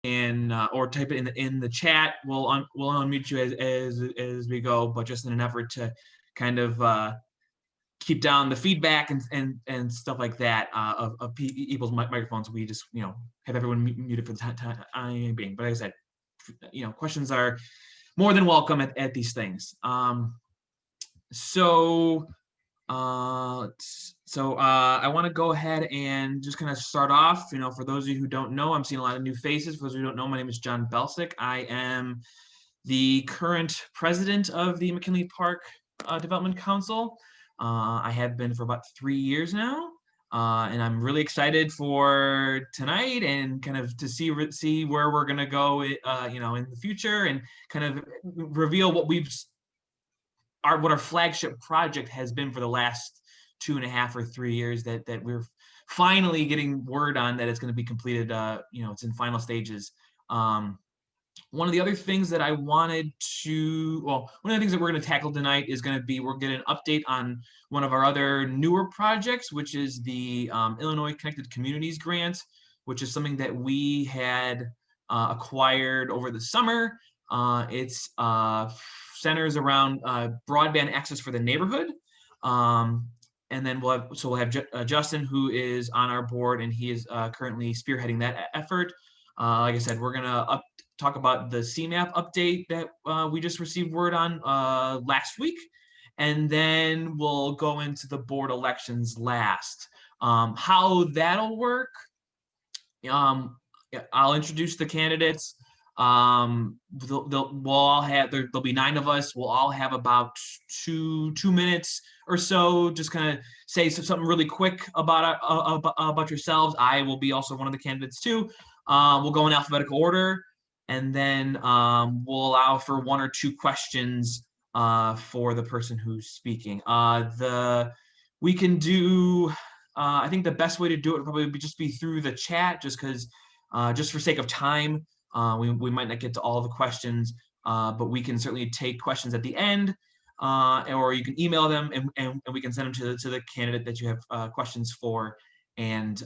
and or type it in the chat. We'll unmute you as we go, but just in an effort to kind of keep down the feedback and stuff like that of people's microphones. We just have everyone muted for the time being. But like I said, questions are more than welcome at these things. So I want to go ahead and just kind of start off. For those of you who don't know, I'm seeing a lot of new faces. For those of you who don't know, my name is John Belsick. I am the current president of the McKinley Park Development Council. I have been for about 3 years now, and I'm really excited for tonight and kind of to see where we're gonna go, in the future, and kind of reveal what our flagship project has been for the last 2.5 or 3 years that we're finally getting word on that it's going to be completed. It's in final stages. One of the other things that I wanted to, one of the things that we're going to tackle tonight is going to be, we're getting an update on one of our other newer projects, which is the Illinois Connected Communities Grant, which is something that we had acquired over the summer. It's centers around broadband access for the neighborhood. And then we'll have Justin, who is on our board, and he is currently spearheading that effort. Like I said, we're gonna talk about the CMAP update that we just received word on last week, and then we'll go into the board elections last. How that'll work, I'll introduce the candidates. There'll be 9 of us. We'll all have about two minutes or so. Just kind of say something really quick about yourselves. I will be also one of the candidates too. We'll go in alphabetical order, and then we'll allow for 1 or 2 questions for the person who's speaking. We can do. I think the best way to do it would probably just be through the chat, just because, just for sake of time. We might not get to all the questions, but we can certainly take questions at the end, or you can email them, and we can send them to the candidate that you have questions for, and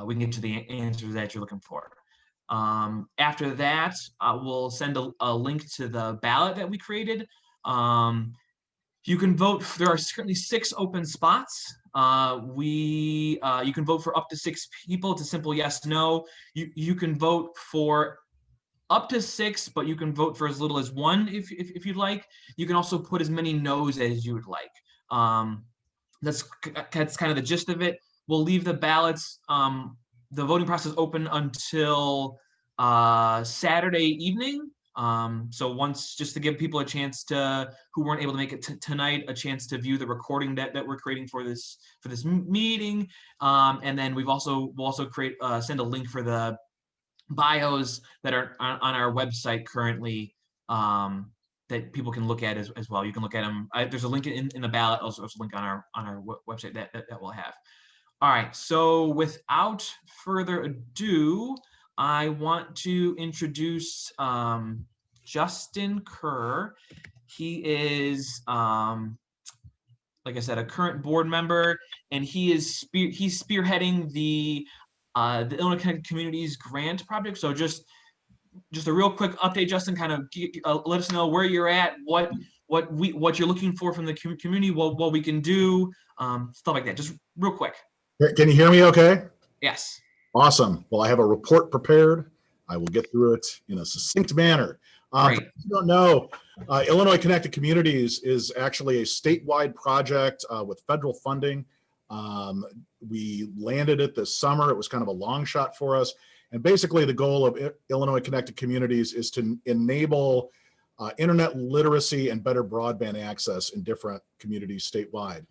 we can get to the answers that you're looking for. After that, we'll send a link to the ballot that we created. You can vote. There are currently 6 open spots. You can vote for up to 6 people. It's a simple yes, no. You can vote for up to 6, but you can vote for as little as 1 if you'd like. You can also put as many no's as you would like. That's kind of the gist of it. We'll leave the ballots, the voting process open until Saturday evening. So just to give people a chance who weren't able to make it tonight, a chance to view the recording that we're creating for this meeting. And then we'll also send a link for the bios that are on our website currently, that people can look at as well. You can look at them. There's a link in the ballot, also a link on our website that we'll have. All right, so without further ado, I want to introduce Justin Kerr. He is, like I said, a current board member, and he's spearheading the Illinois Connected Communities Grant project. So just a real quick update, Justin. Kind of let us know where you're at, what you're looking for from the community, what we can do, stuff like that. Just real quick. Can you hear me okay? Yes. Awesome. Well, I have a report prepared. I will get through it in a succinct manner. Great. If you don't know, Illinois Connected Communities is actually a statewide project with federal funding. We landed it this summer. It was kind of a long shot for us. And basically the goal of Illinois Connected Communities is to enable internet literacy and better broadband access in different communities statewide.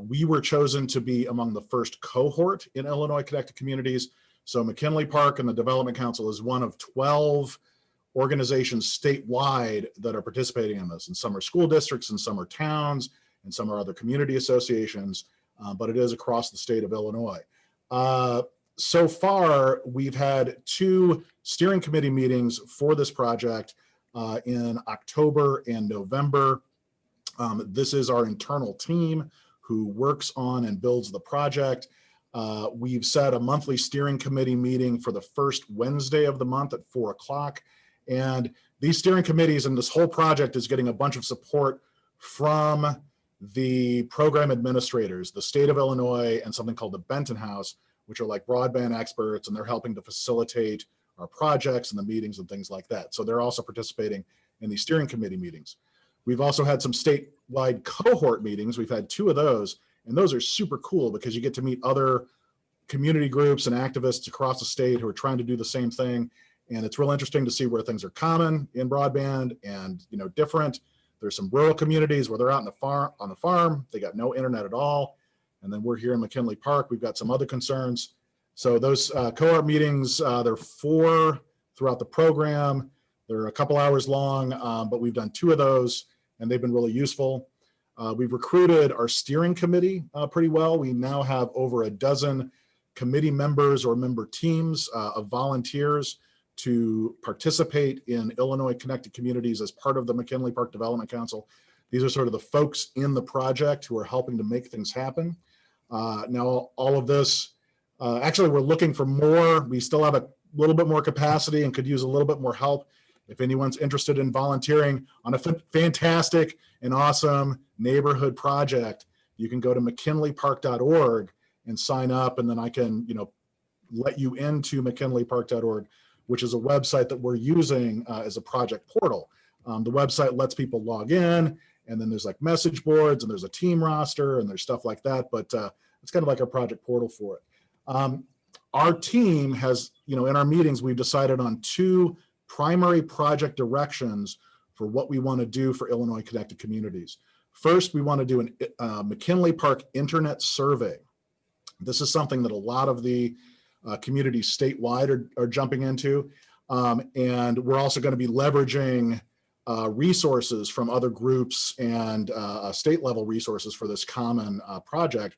We were chosen to be among the first cohort in Illinois Connected Communities. So McKinley Park and the Development Council is one of 12 organizations statewide that are participating in this. And some are school districts, and some are towns, and some are other community associations, but it is across the state of Illinois. So far, we've had 2 steering committee meetings for this project in October and November. This is our internal team who works on and builds the project. We've set a monthly steering committee meeting for the first Wednesday of the month at 4 o'clock. And these steering committees and this whole project is getting a bunch of support from the program administrators, the state of Illinois, and something called the Benton House, which are like broadband experts, and they're helping to facilitate our projects and the meetings and things like that. So they're also participating in these steering committee meetings. We've also had some statewide cohort meetings. We've had 2 of those, and those are super cool because you get to meet other community groups and activists across the state who are trying to do the same thing. And it's real interesting to see where things are common in broadband and, you know, different. There's some rural communities where they're out on the farm, they got no internet at all. And then we're here in McKinley Park, we've got some other concerns. So those cohort meetings, there are 4 throughout the program. They're a couple hours long, but we've done 2 of those and they've been really useful. We've recruited our steering committee pretty well. We now have over a dozen committee members or member teams of volunteers to participate in Illinois Connected Communities as part of the McKinley Park Development Council. These are sort of the folks in the project who are helping to make things happen. Now, all of this, actually, we're looking for more. We still have a little bit more capacity and could use a little bit more help. If anyone's interested in volunteering on a fantastic and awesome neighborhood project, you can go to mckinleypark.org and sign up, and then I can, you know, let you into mckinleypark.org, which is a website that we're using as a project portal. The website lets people log in, and then there's like message boards, and there's a team roster, and there's stuff like that, but it's kind of like a project portal for it. Our team has, you know, in our meetings, we've decided on 2 primary project directions for what we want to do for Illinois Connected Communities. First, we want to do a McKinley Park internet survey. This is something that a lot of the communities statewide are jumping into. And we're also going to be leveraging resources from other groups and state level resources for this common project.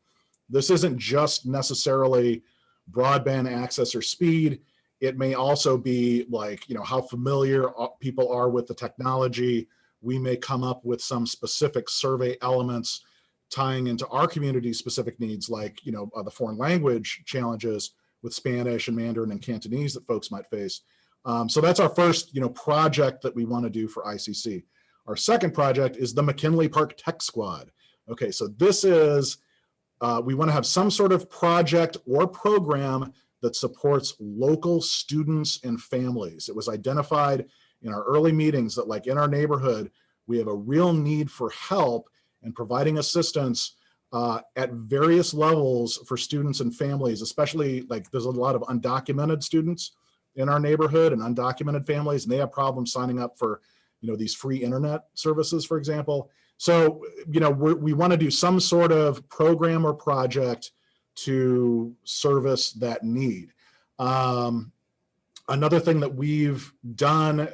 This isn't just necessarily broadband access or speed. It may also be like, you know, how familiar people are with the technology. We may come up with some specific survey elements tying into our community's specific needs, like, you know, the foreign language challenges with Spanish and Mandarin and Cantonese that folks might face. So that's our first, you know, project that we want to do for ICC. Our second project is the McKinley Park Tech Squad. Okay, so this is, we want to have some sort of project or program that supports local students and families. It was identified in our early meetings that, like, in our neighborhood, we have a real need for help and providing assistance at various levels for students and families, especially, like, there's a lot of undocumented students in our neighborhood and undocumented families, and they have problems signing up for, you know, these free internet services, for example. So, you know, we want to do some sort of program or project to service that need. Another thing that we've done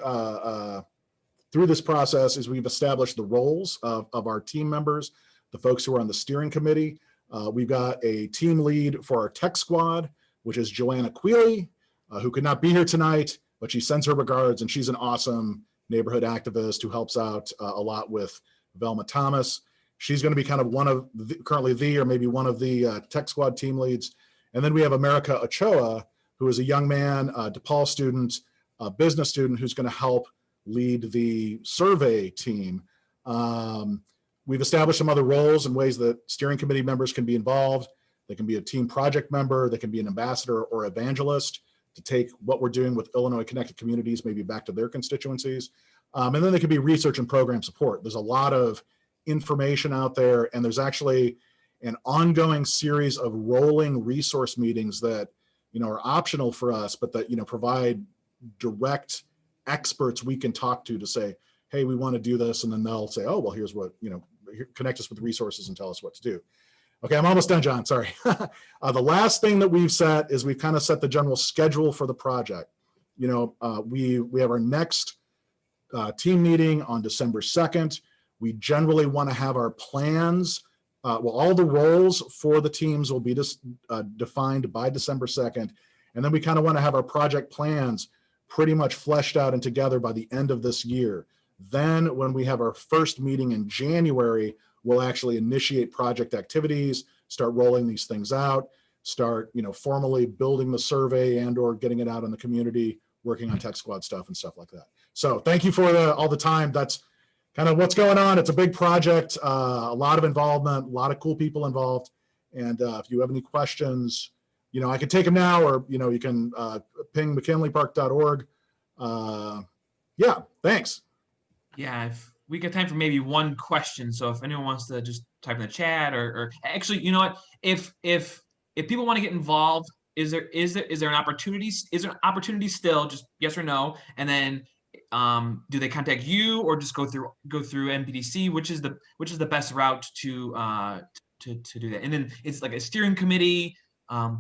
through this process is we've established the roles of our team members, the folks who are on the steering committee. We've got a team lead for our tech squad, which is Joanna Quealy, who could not be here tonight, but she sends her regards, and she's an awesome neighborhood activist who helps out a lot with Velma Thomas. She's going to be kind of one of currently or maybe one of the tech squad team leads. And then we have America Ochoa, who is a young man, DePaul student, a business student who's going to help lead the survey team. We've established some other roles and ways that steering committee members can be involved. They can be a team project member, they can be an ambassador or evangelist to take what we're doing with Illinois Connected Communities maybe back to their constituencies. And then they can be research and program support. There's a lot of information out there, and there's actually an ongoing series of rolling resource meetings that, you know, are optional for us, but that, you know, provide direct experts we can talk to say, hey, we want to do this, and then they'll say, oh, well, here's what, you know, connect us with resources and tell us what to do. Okay, I'm almost done, John, sorry. The last thing that we've set is we've kind of set the general schedule for the project. You know, we have our next team meeting on December 2nd. We generally want to have our plans, well, all the roles for the teams will be defined by December 2nd. And then we kind of want to have our project plans pretty much fleshed out and together by the end of this year. Then when we have our first meeting in January, we'll actually initiate project activities, start rolling these things out. start, formally building the survey and or getting it out in the community, working on tech squad stuff and stuff like that. So thank you for all the time. That's kind of what's going on. It's a big project, a lot of involvement, a lot of cool people involved. And if you have any questions, I can take them now, or, you can ping mckinleypark.org. Yeah, thanks. Yeah, if we get time for maybe one question. So if anyone wants to just type in the chat, or actually, you know what? If people want to get involved, is there an opportunity? Is there an opportunity still? Just yes or no. And then do they contact you, or just go through MPDC? Which is the best route to do that? And then it's like a steering committee.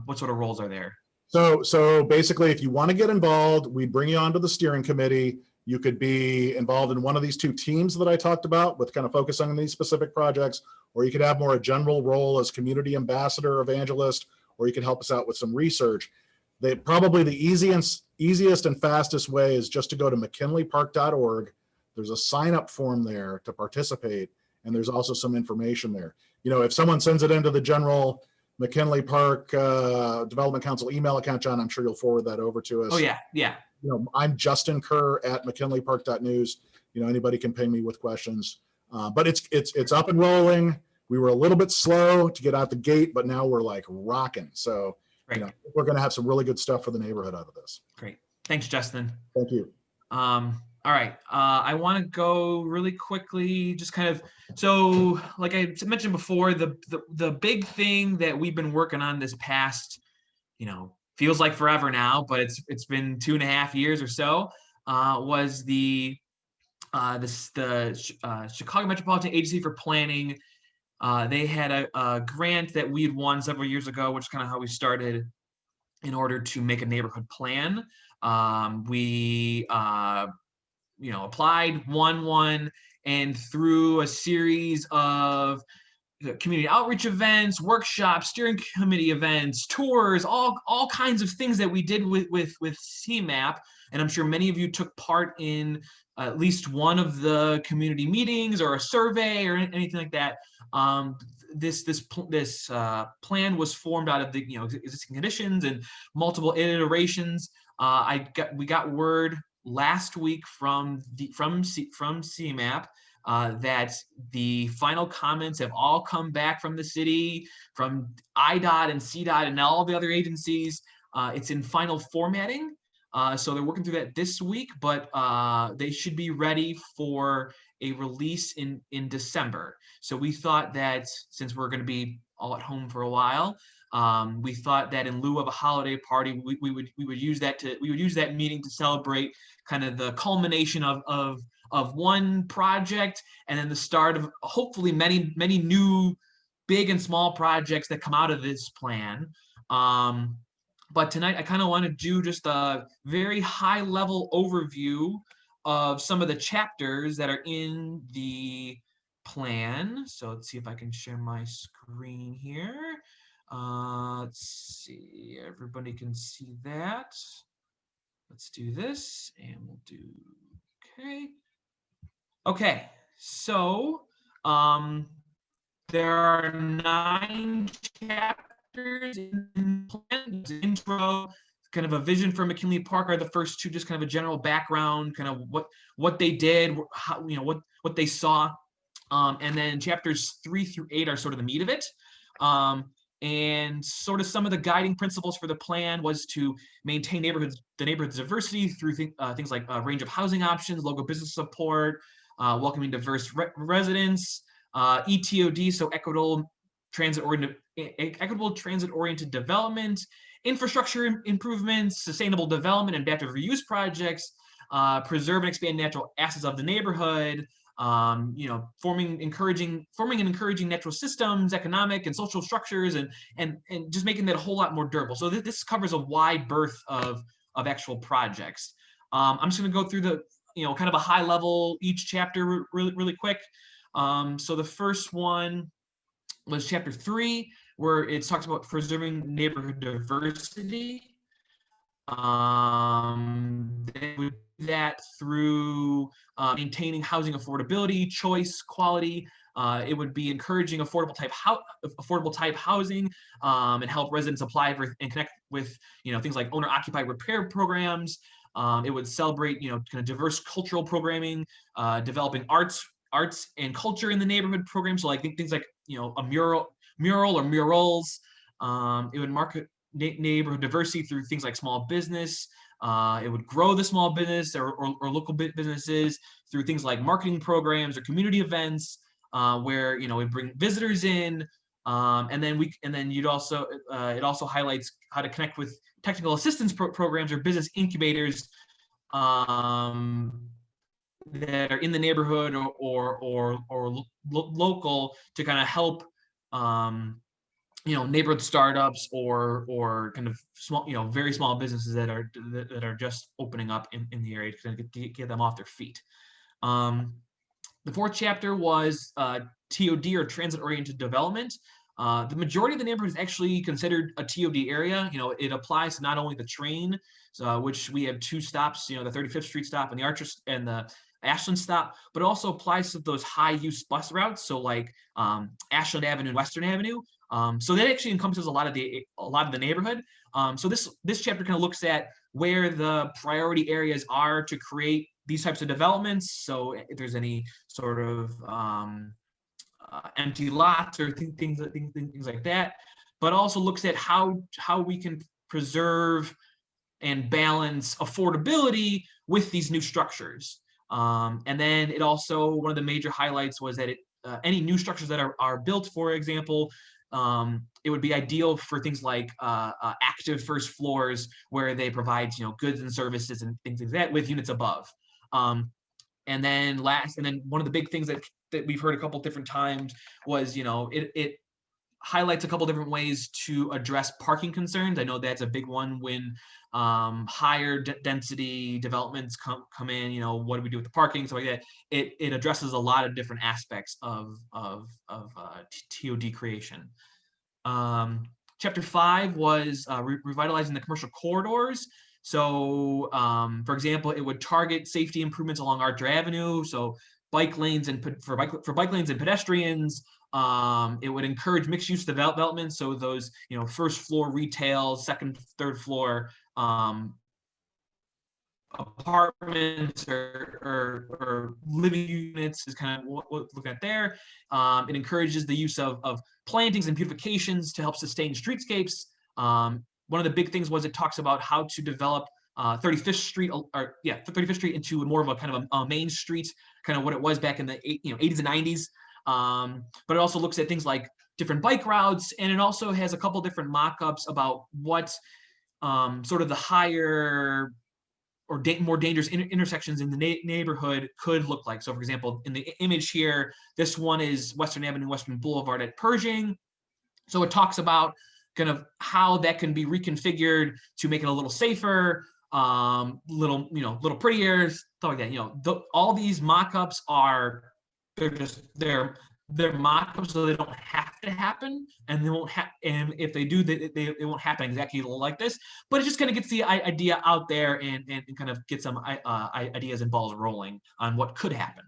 What sort of roles are there? So basically, if you want to get involved, we bring you onto the steering committee. You could be involved in one of these two teams that I talked about, with kind of focusing on these specific projects, or you could have more a general role as community ambassador, evangelist, or you could help us out with some research. Probably the easiest and fastest way is just to go to mckinleypark.org. There's a sign-up form there to participate, and there's also some information there. If someone sends it into the general McKinley Park Development Council email account, John, I'm sure you'll forward that over to us. Oh yeah. I'm Justin Kerr at mckinleypark.news. Anybody can ping me with questions. But it's up and rolling. We were a little bit slow to get out the gate, but now we're like rocking. So we're going to have some really good stuff for the neighborhood out of this. Great. Thanks, Justin. Thank you. All right. I want to go really quickly, just kind of, so like I mentioned before, the big thing that we've been working on this past, feels like forever now, but it's been 2.5 years or so, was the Chicago Metropolitan Agency for Planning. They had a grant that we had won several years ago, which is kind of how we started, in order to make a neighborhood plan. We applied, won one, and through a series of community outreach events, workshops, steering committee events, tours, all kinds of things that we did with CMAP. And I'm sure many of you took part in at least one of the community meetings or a survey or anything like that. This plan was formed out of the existing conditions and multiple iterations. We got word last week from CMAP that the final comments have all come back from the city, from IDOT and CDOT and all the other agencies. It's in final formatting. So they're working through that this week, but they should be ready for a release in December. So we thought that since we're going to be all at home for a while, we thought that in lieu of a holiday party, we would use that meeting to celebrate kind of the culmination of one project, and then the start of hopefully many new big and small projects that come out of this plan. But tonight I kind of want to do just a very high level overview of some of the chapters that are in the plan. So let's see if I can share my screen here. Let's see, everybody can see that. Let's do this, and we'll do, okay. So there are 9 chapters in the plan. The intro, kind of a vision for McKinley Park are the first 2, just kind of a general background, kind of what they did, how, what they saw. And then chapters 3 through 8 are sort of the meat of it. And sort of some of the guiding principles for the plan was to maintain the neighborhood's diversity through things like a range of housing options, local business support, welcoming diverse residents, ETOD, so equitable transit-oriented development, infrastructure improvements, sustainable development and adaptive reuse projects, preserve and expand natural assets of the neighborhood, forming and encouraging natural systems, economic and social structures, and just making that a whole lot more durable. So this covers a wide berth of actual projects. I'm just going to go through the kind of a high level each chapter really quick. So the first one was chapter 3, where it talks about preserving neighborhood diversity. They would do that through maintaining housing affordability, choice, quality, It would be encouraging affordable type housing, and help residents apply for and connect with things like owner occupied repair programs. It would celebrate kind of diverse cultural programming, developing arts and culture in the neighborhood program. So like things like a mural or murals. It would market neighborhood diversity through things like small business. It would grow the small business or local businesses through things like marketing programs or community events, where we bring visitors in, and then you'd also it also highlights how to connect with technical assistance programs or business incubators that are in the neighborhood or local to kind of help neighborhood startups or kind of small very small businesses that are just opening up in the area to kind of get them off their feet. The fourth chapter was TOD, or transit oriented development. The majority of the neighborhood is actually considered a TOD area. It applies to not only the train, which we have two stops, the 35th Street stop and the Archer and the Ashland stop, but it also applies to those high use bus routes. So like Ashland Avenue and Western Avenue. So that actually encompasses a lot of the neighborhood. So this chapter kind of looks at where the priority areas are to create these types of developments. So if there's any sort of empty lots or things like that, but also looks at how we can preserve and balance affordability with these new structures. And then it also, one of the major highlights was that any new structures that are built, for example, it would be ideal for things like active first floors where they provide goods and services and things like that with units above. And then one of the big things that we've heard a couple different times was it highlights a couple different ways to address parking concerns. I know that's a big one when higher density developments come in. What do we do with the parking, stuff like that. It addresses a lot of different aspects of TOD creation. Chapter 5 was revitalizing the commercial corridors. So, for example, it would target safety improvements along Archer Avenue. So, bike lanes for bike lanes and pedestrians. It would encourage mixed use development. So those first floor retail, second, third floor apartments or living units is kind of what we're looking at there. It encourages the use of plantings and beautifications to help sustain streetscapes. One of the big things was it talks about how to develop 35th Street 35th Street into more of a kind of a main street, kind of what it was back in the 80s and 90s. But it also looks at things like different bike routes, and it also has a couple different mock-ups about what sort of the higher or more dangerous intersections in the neighborhood could look like. So, for example, in the image here, this one is Western Avenue, Western Boulevard at Pershing. So it talks about kind of how that can be reconfigured to make it a little safer, little prettier, stuff like that. All these mock-ups they're mock-ups, so they don't have to happen, and they won't and if they do, they won't happen exactly like this. But it just kind of gets the idea out there and kind of get some ideas and balls rolling on what could happen.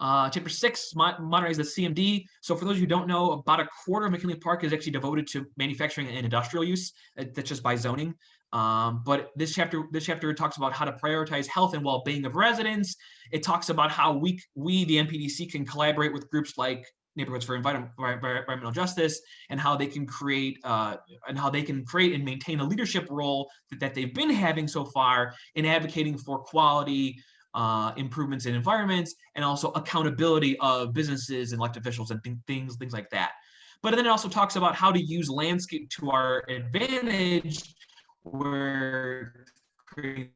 Chapter 6, Modernize the CMD. So for those who don't know, about a quarter of McKinley Park is actually devoted to manufacturing and industrial use. That's just by zoning. But this chapter talks about how to prioritize health and well-being of residents. It talks about how we the MPDC can collaborate with groups like Neighborhoods for Environmental Justice, and how they can create and maintain a leadership role that they've been having so far in advocating for quality improvements in environments, and also accountability of businesses and elected officials and things like that. But then it also talks about how to use landscape to our advantage, where creating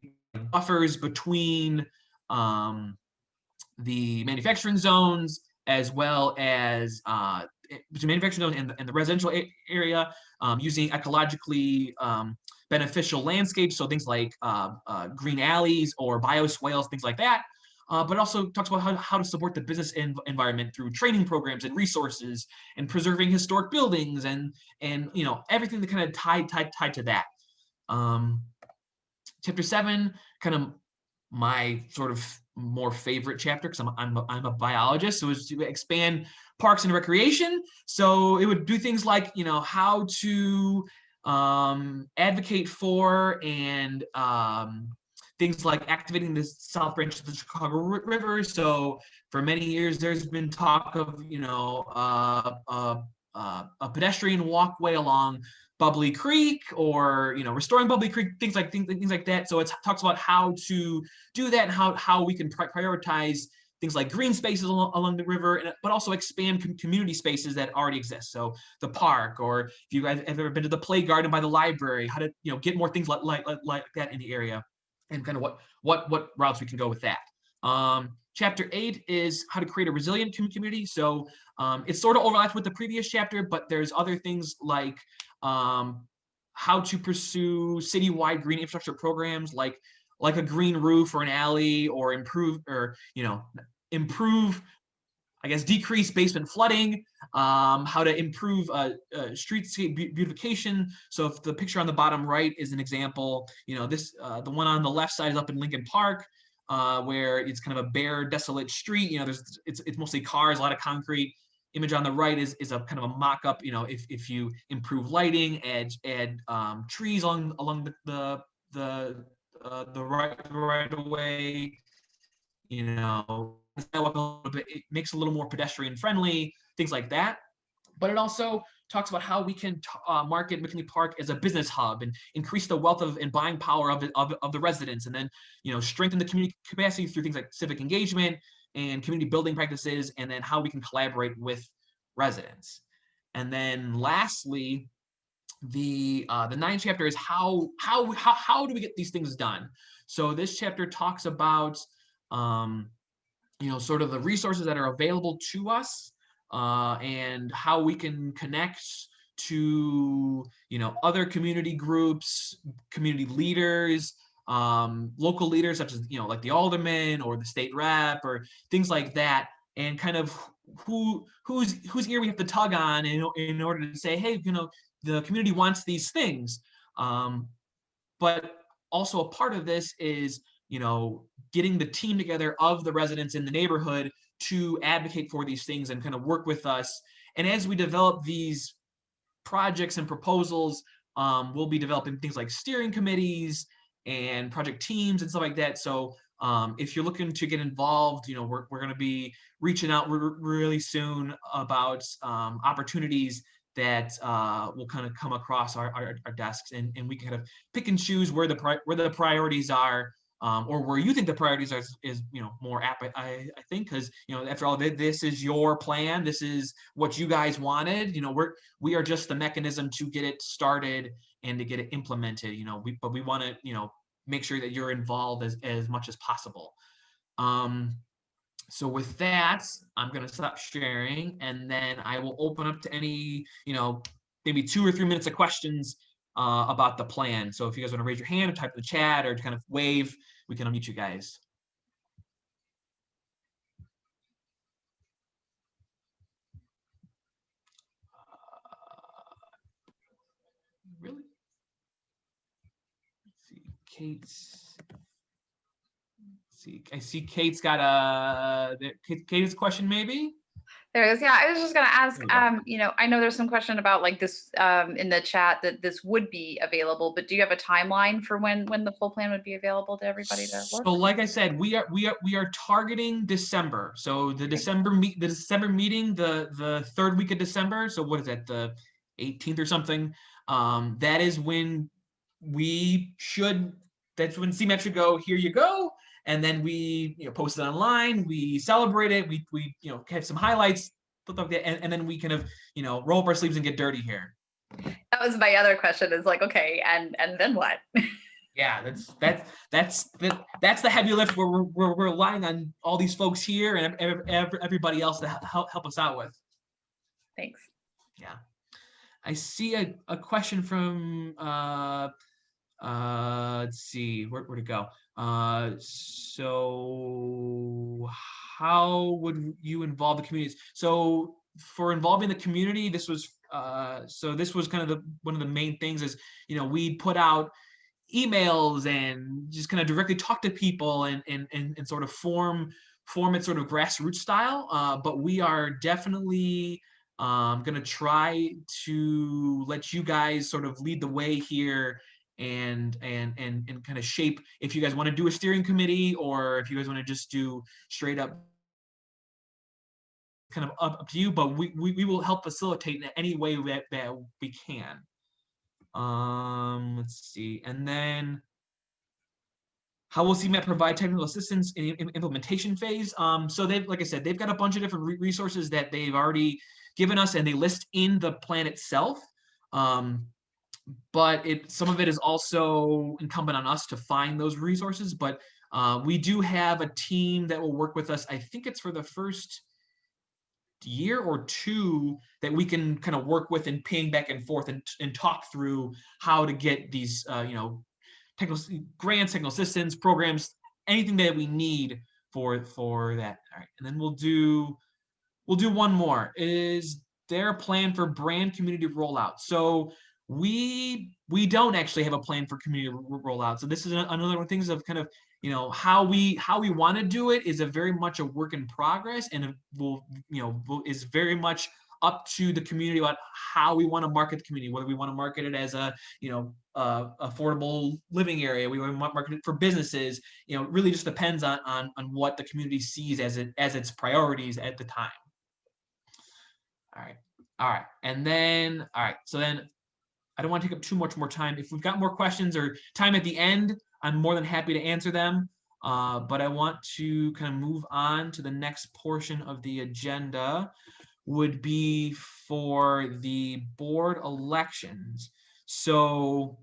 buffers between the manufacturing zones, as well as between manufacturing zone and the residential area, using ecologically beneficial landscapes, so things like green alleys or bioswales, things like that. But it also talks about how to support the business environment through training programs and resources, and preserving historic buildings, and everything that kind of tied to that. Chapter 7 kind of my sort of more favorite chapter, because I'm a biologist. So it's to expand parks and recreation. So it would do things like, how to advocate for and things like activating the south branch of the Chicago River. So for many years, there's been talk of, a pedestrian walkway along Bubbly Creek, or restoring Bubbly Creek, things like that. So it talks about how to do that and how we can prioritize things like green spaces along the river, but also expand community spaces that already exist. So the park, or if you guys have ever been to the play garden by the library, how to get more things like that in the area, and kind of what routes we can go with that. Chapter 8 is how to create a resilient community. So it sort of overlaps with the previous chapter, but there's other things like how to pursue citywide green infrastructure programs, like a green roof or an alley, or improve, I guess, decrease basement flooding, how to improve streetscape beautification. So if the picture on the bottom right is an example, this the one on the left side is up in Lincoln Park, where it's kind of a bare, desolate street. It's mostly cars, a lot of concrete. Image on the right is a kind of a mock-up. If you improve lighting, add trees along the right of way, it makes it a little more pedestrian friendly, things like that. But it also talks about how we can market McKinley Park as a business hub and increase the wealth and buying power of the residents, and then strengthen the community capacity through things like civic engagement and community building practices, and then how we can collaborate with residents. And then lastly, the ninth chapter is how do we get these things done. So this chapter talks about sort of the resources that are available to us, and how we can connect to other community groups, community leaders, local leaders such as like the alderman or the state rep or things like that, and kind of whose ear we have to tug on in order to say, hey, the community wants these things. But also a part of this is getting the team together of the residents in the neighborhood to advocate for these things and kind of work with us. And as we develop these projects and proposals, we'll be developing things like steering committees and project teams and stuff like that. So if you're looking to get involved, we're going to be reaching out really soon about opportunities that will kind of come across our desks, and we can kind of pick and choose where the priorities are, or where you think the priorities is more apt. I think, because after all, this is your plan, this is what you guys wanted. We are just the mechanism to get it started and to get it implemented. But we want to make sure that you're involved as much as possible. So with that, I'm going to stop sharing, and then I will open up to any, maybe 2 or 3 minutes of questions about the plan. So if you guys want to raise your hand or type in the chat or kind of wave, we can unmute you guys. Really? Let's see, Kate's. I see Kate's got Kate's question maybe. There it is. Yeah, I was just going to ask, I know there's some question about like this in the chat that this would be available, but do you have a timeline for when the full plan would be available to everybody to look? So like I said, we are targeting December. So the December meeting, the third week of December. So what is that, the 18th or something? That is when that's when CMAT should go, here you go. And then we post it online, we celebrate it, we have some highlights, and then we kind of roll up our sleeves and get dirty here. That was my other question, is like, okay, and then what? Yeah, that's the heavy lift we're relying on all these folks here and everybody else to help us out with. Thanks. Yeah, I see a question from let's see, where'd it go? So how would you involve the communities? So for involving the community, this was kind of one of the main things is, we put out emails and just kind of directly talk to people and sort of form it sort of grassroots style. But we are definitely going to try to let you guys sort of lead the way here and kind of shape if you guys want to do a steering committee or if you guys want to just do straight up kind of up to you, but we will help facilitate in any way that we can. Let's see, and then how will CMET provide technical assistance in the implementation phase? So they've, like I said, they've got a bunch of different resources that they've already given us, and they list in the plan itself. But some of it is also incumbent on us to find those resources. But we do have a team that will work with us. I think it's for the first year or two that we can kind of work with and ping back and forth and talk through how to get these, technical grants, technical assistance programs, anything that we need for that. All right, and then we'll do one more. Is there a plan for brand community rollout? So we don't actually have a plan for community rollout. So this is another one of things of kind of, how we want to do it is a very much a work in progress, and it will, is very much up to the community about how we want to market the community, whether we want to market it as a, affordable living area, we want to market it for businesses, it really just depends on what the community sees as its priorities at the time. All right. And then, so then I don't want to take up too much more time. If we've got more questions or time at the end, I'm more than happy to answer them. But I want to kind of move on to the next portion of the agenda, would be for the board elections. So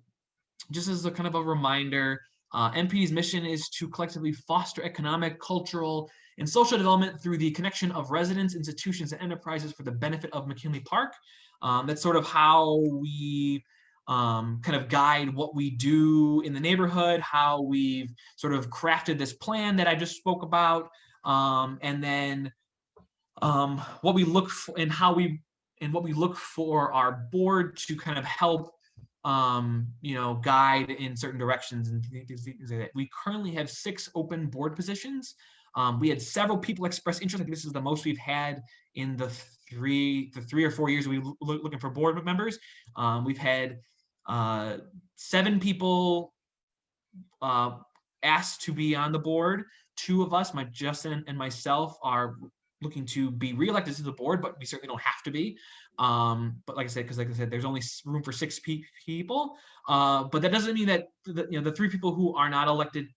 just as a kind of a reminder, MPD's mission is to collectively foster economic, cultural, and social development through the connection of residents, institutions, and enterprises for the benefit of McKinley Park. That's sort of how we kind of guide what we do in the neighborhood, how we've sort of crafted this plan that I just spoke about, and then what we look for and what we look for our board to kind of help guide in certain directions and things like that. We currently have 6 open board positions. We had several people express interest. I think this is the most we've had in the 3 or 4 years we looking for board members. We've had 7 people asked to be on the board. 2 of us, Justin and myself, are looking to be reelected to the board, but we certainly don't have to be. But like I said, there's only room for 6 people. But that doesn't mean that the 3 people who are not elected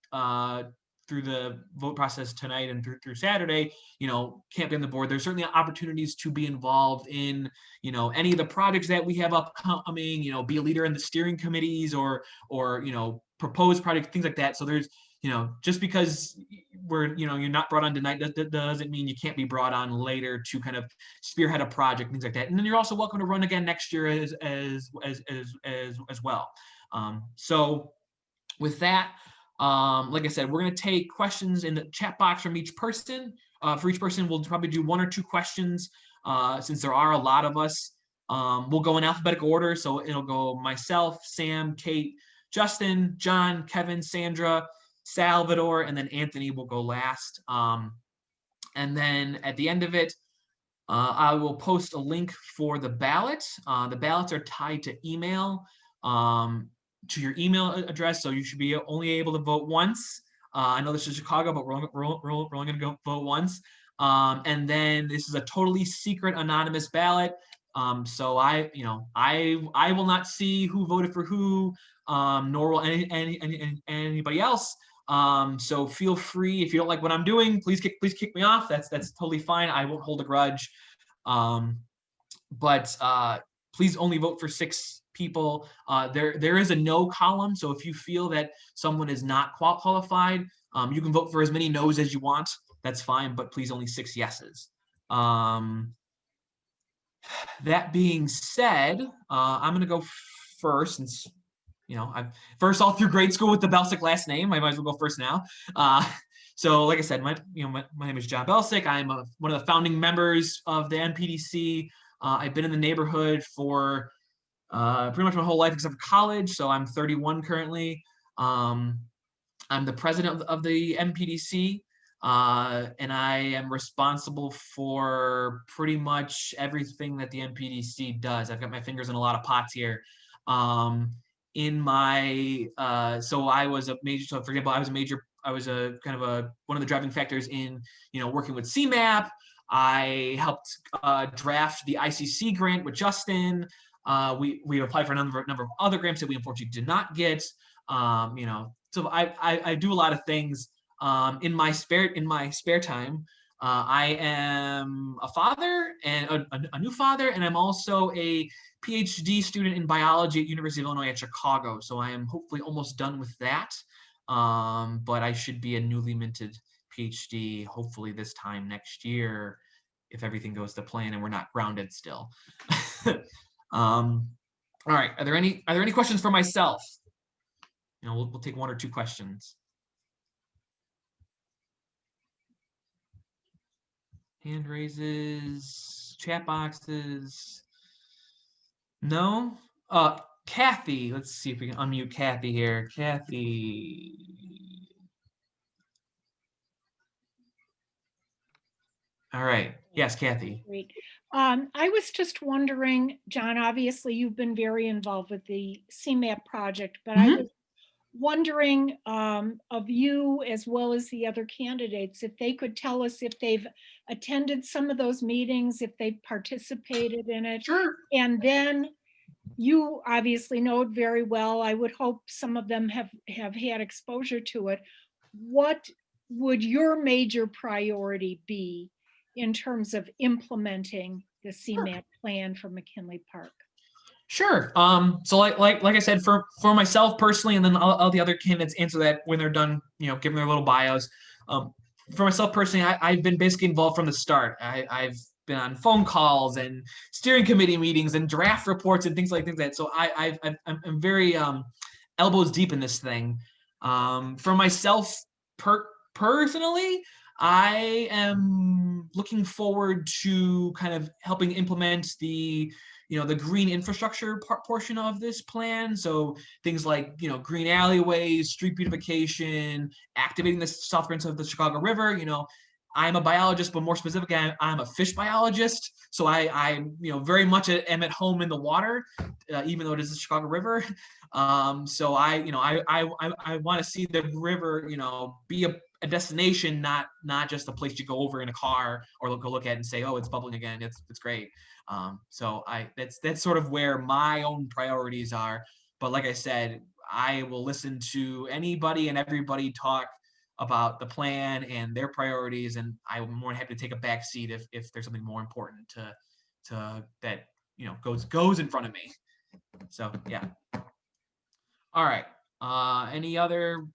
through the vote process tonight and through Saturday, can't be on the board. There's certainly opportunities to be involved in, any of the projects that we have upcoming, be a leader in the steering committees or proposed projects, things like that. So there's, just because you're not brought on tonight, that doesn't mean you can't be brought on later to kind of spearhead a project, things like that. And then you're also welcome to run again next year as well. So with that, like I said, we're going to take questions in the chat box from each person. For each person, we'll probably do 1 or 2 questions since there are a lot of us. We'll go in alphabetical order. So it'll go myself, Sam, Kate, Justin, John, Kevin, Sandra, Salvador, and then Anthony will go last. And then at the end of it, I will post a link for the ballot. The ballots are tied to email, to your email address, so you should be only able to vote once. I know this is Chicago, but we're only going to go vote once. And then this is a totally secret anonymous ballot. So I will not see who voted for who, nor will anybody else. So feel free, if you don't like what I'm doing, please kick me off. That's totally fine. I won't hold a grudge. But please only vote for 6 people. There is a no column, so if you feel that someone is not qualified, you can vote for as many no's as you want. That's fine, but please only 6 yeses. That being said, I'm gonna go first, since I'm first all through grade school with the Belsick last name. I might as well go first now. So like I said, my name is John Belsick. I'm one of the founding members of the MPDC. I've been in the neighborhood for pretty much my whole life except for college, so I'm 31 currently. I'm the president of the MPDC, and I am responsible for pretty much everything that the MPDC does. I've got my fingers in a lot of pots here. In my, so I was a major, so for example, I was a kind of one of the driving factors in, working with CMAP. I helped draft the ICC grant with Justin. We applied for a number of other grants that we unfortunately did not get. So I do a lot of things in my spare time. I am a father and a new father, and I'm also a PhD student in biology at University of Illinois at Chicago. So I am hopefully almost done with that. But I should be a newly minted PhD hopefully this time next year if everything goes to plan and we're not grounded still. All right, are there any questions for myself? We'll take one or two questions. Hand raises, chat boxes. No? Kathy, let's see if we can unmute Kathy here. Kathy. All right. Yes, Kathy. Great. I was just wondering, John, obviously you've been very involved with the CMAP project, but I was wondering of you as well as the other candidates, if they could tell us if they've attended some of those meetings, if they've participated in it. Sure. And then you obviously know it very well. I would hope some of them have had exposure to it. What would your major priority be in terms of implementing the CMAP plan for McKinley Park? Sure. So like I said, for myself personally, and then all the other candidates answer that when they're done, giving their little bios. For myself personally, I've been basically involved from the start. I've been on phone calls and steering committee meetings and draft reports and things like that. So I'm very elbows deep in this thing. For myself personally, I am looking forward to kind of helping implement the green infrastructure portion of this plan. So things like, green alleyways, street beautification, activating the south branch of the Chicago River. I'm a biologist, but more specifically, I'm a fish biologist. So I very much am at home in the water, even though it is the Chicago River. So I want to see the river, be a destination, not just a place you go over in a car or go look at and say, oh, it's bubbling again. It's great. So that's sort of where my own priorities are. But like I said, I will listen to anybody and everybody talk about the plan and their priorities, and I'm more than happy to take a back seat if there's something more important to that goes in front of me. So yeah. All right.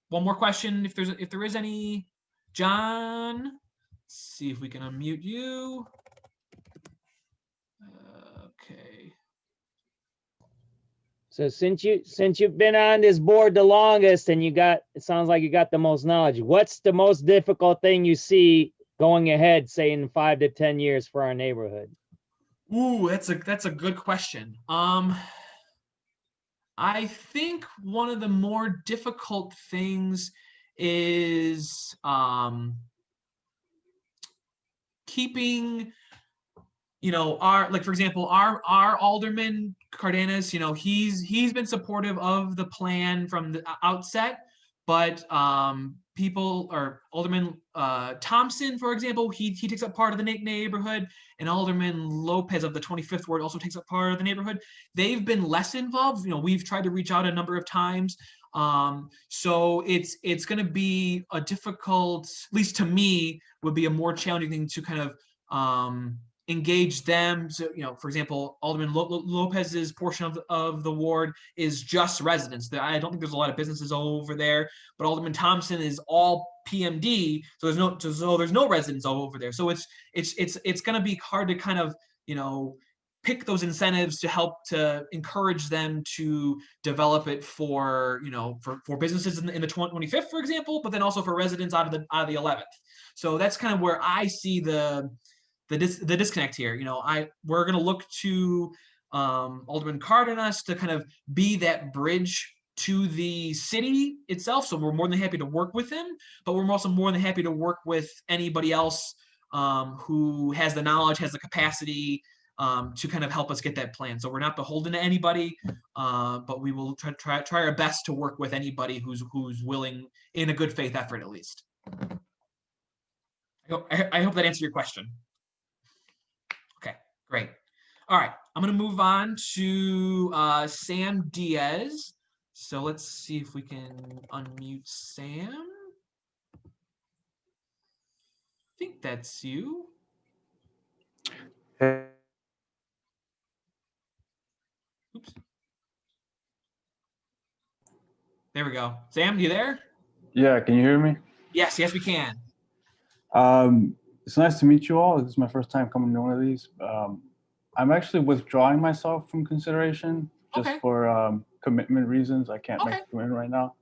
One more question if there is any. John, let's see if we can unmute you. Okay. So since you've been on this board the longest and it sounds like you got the most knowledge, what's the most difficult thing you see going ahead, say in 5 to 10 years for our neighborhood? Ooh, that's a good question. I think one of the more difficult things is keeping, for example, our alderman Cardenas, he's been supportive of the plan from the outset, but Alderman Thompson, for example, he takes up part of the neighborhood, and Alderman Lopez of the 25th Ward also takes up part of the neighborhood. They've been less involved. We've tried to reach out a number of times. So it's going to be a difficult, at least to me, would be a more challenging thing to kind of engage them. So, for example, Alderman Lopez's portion of the ward is just residents. I don't think there's a lot of businesses over there, but Alderman Thompson is all PMD, so there's no residents over there. So it's going to be hard to kind of pick those incentives to help to encourage them to develop it for businesses in the 25th, for example, but then also for residents out of the 11th. So that's kind of where I see the disconnect here. We're going to look to Alderman Cardenas to kind of be that bridge to the city itself. So we're more than happy to work with him, but we're also more than happy to work with anybody else who has the knowledge, has the capacity to kind of help us get that plan. So we're not beholden to anybody, but we will try our best to work with anybody who's willing, in a good faith effort at least. I hope that answered your question. Okay, great. All right, I'm going to move on to Sam Diaz. So let's see if we can unmute Sam. I think that's you. Hey. Oops. There we go. Sam, you there? Yeah, can you hear me? Yes, we can. It's nice to meet you all. This is my first time coming to one of these. I'm actually withdrawing myself from consideration just Okay. for commitment reasons. I can't make a commitment right now.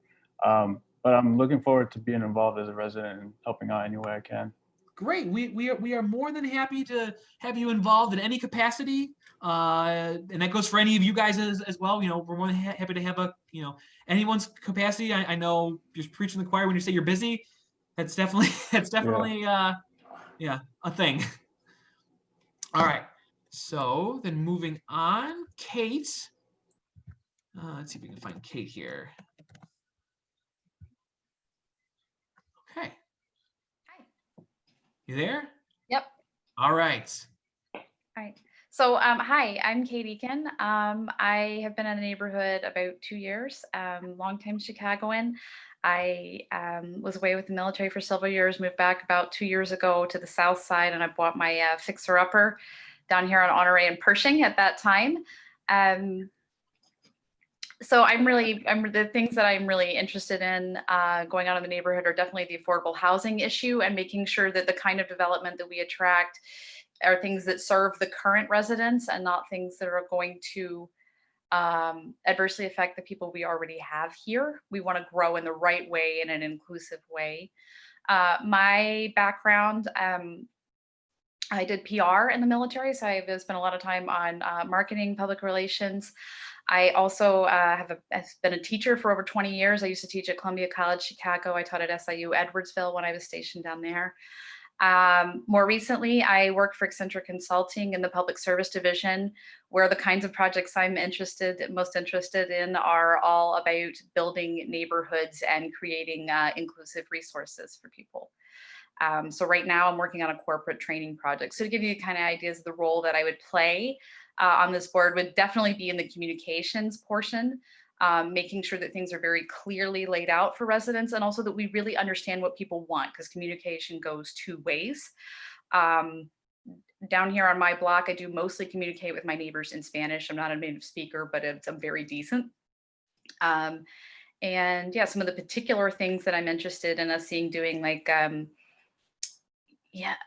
But I'm looking forward to being involved as a resident and helping out any way I can. Great. We are more than happy to have you involved in any capacity. And that goes for any of you guys as well. You know, we're more than happy to have anyone's capacity. I know you're preaching the choir when you say you're busy. That's definitely a thing. All right. So then moving on, Kate. Let's see if we can find Kate here. Okay. Hi. You there? Yep. All right. All right. So, hi, I'm Kate Eakin. I have been in the neighborhood about 2 years, longtime Chicagoan. I was away with the military for several years, moved back about 2 years ago to the south side, and I bought my fixer-upper down here on Honore and Pershing at that time. So the things that I'm really interested in going on in the neighborhood are definitely the affordable housing issue and making sure that the kind of development that we attract are things that serve the current residents and not things that are going to adversely affect the people we already have here. We want to grow in the right way, in an inclusive way. My background, I did PR in the military, so I've spent a lot of time on marketing, public relations. I also I've been a teacher for over 20 years. I used to teach at Columbia College Chicago. I taught at SIU Edwardsville when I was stationed down there. More recently, I work for Accenture Consulting in the Public Service Division, where the kinds of projects I'm most interested in are all about building neighborhoods and creating inclusive resources for people. So right now I'm working on a corporate training project. So to give you kind of ideas of the role that I would play on this board would definitely be in the communications portion, making sure that things are very clearly laid out for residents, and also that we really understand what people want, because communication goes two ways. Down here on my block, I do mostly communicate with my neighbors in Spanish. I'm not a native speaker, but I'm very decent. And yeah, some of the particular things that I'm interested in us seeing doing, like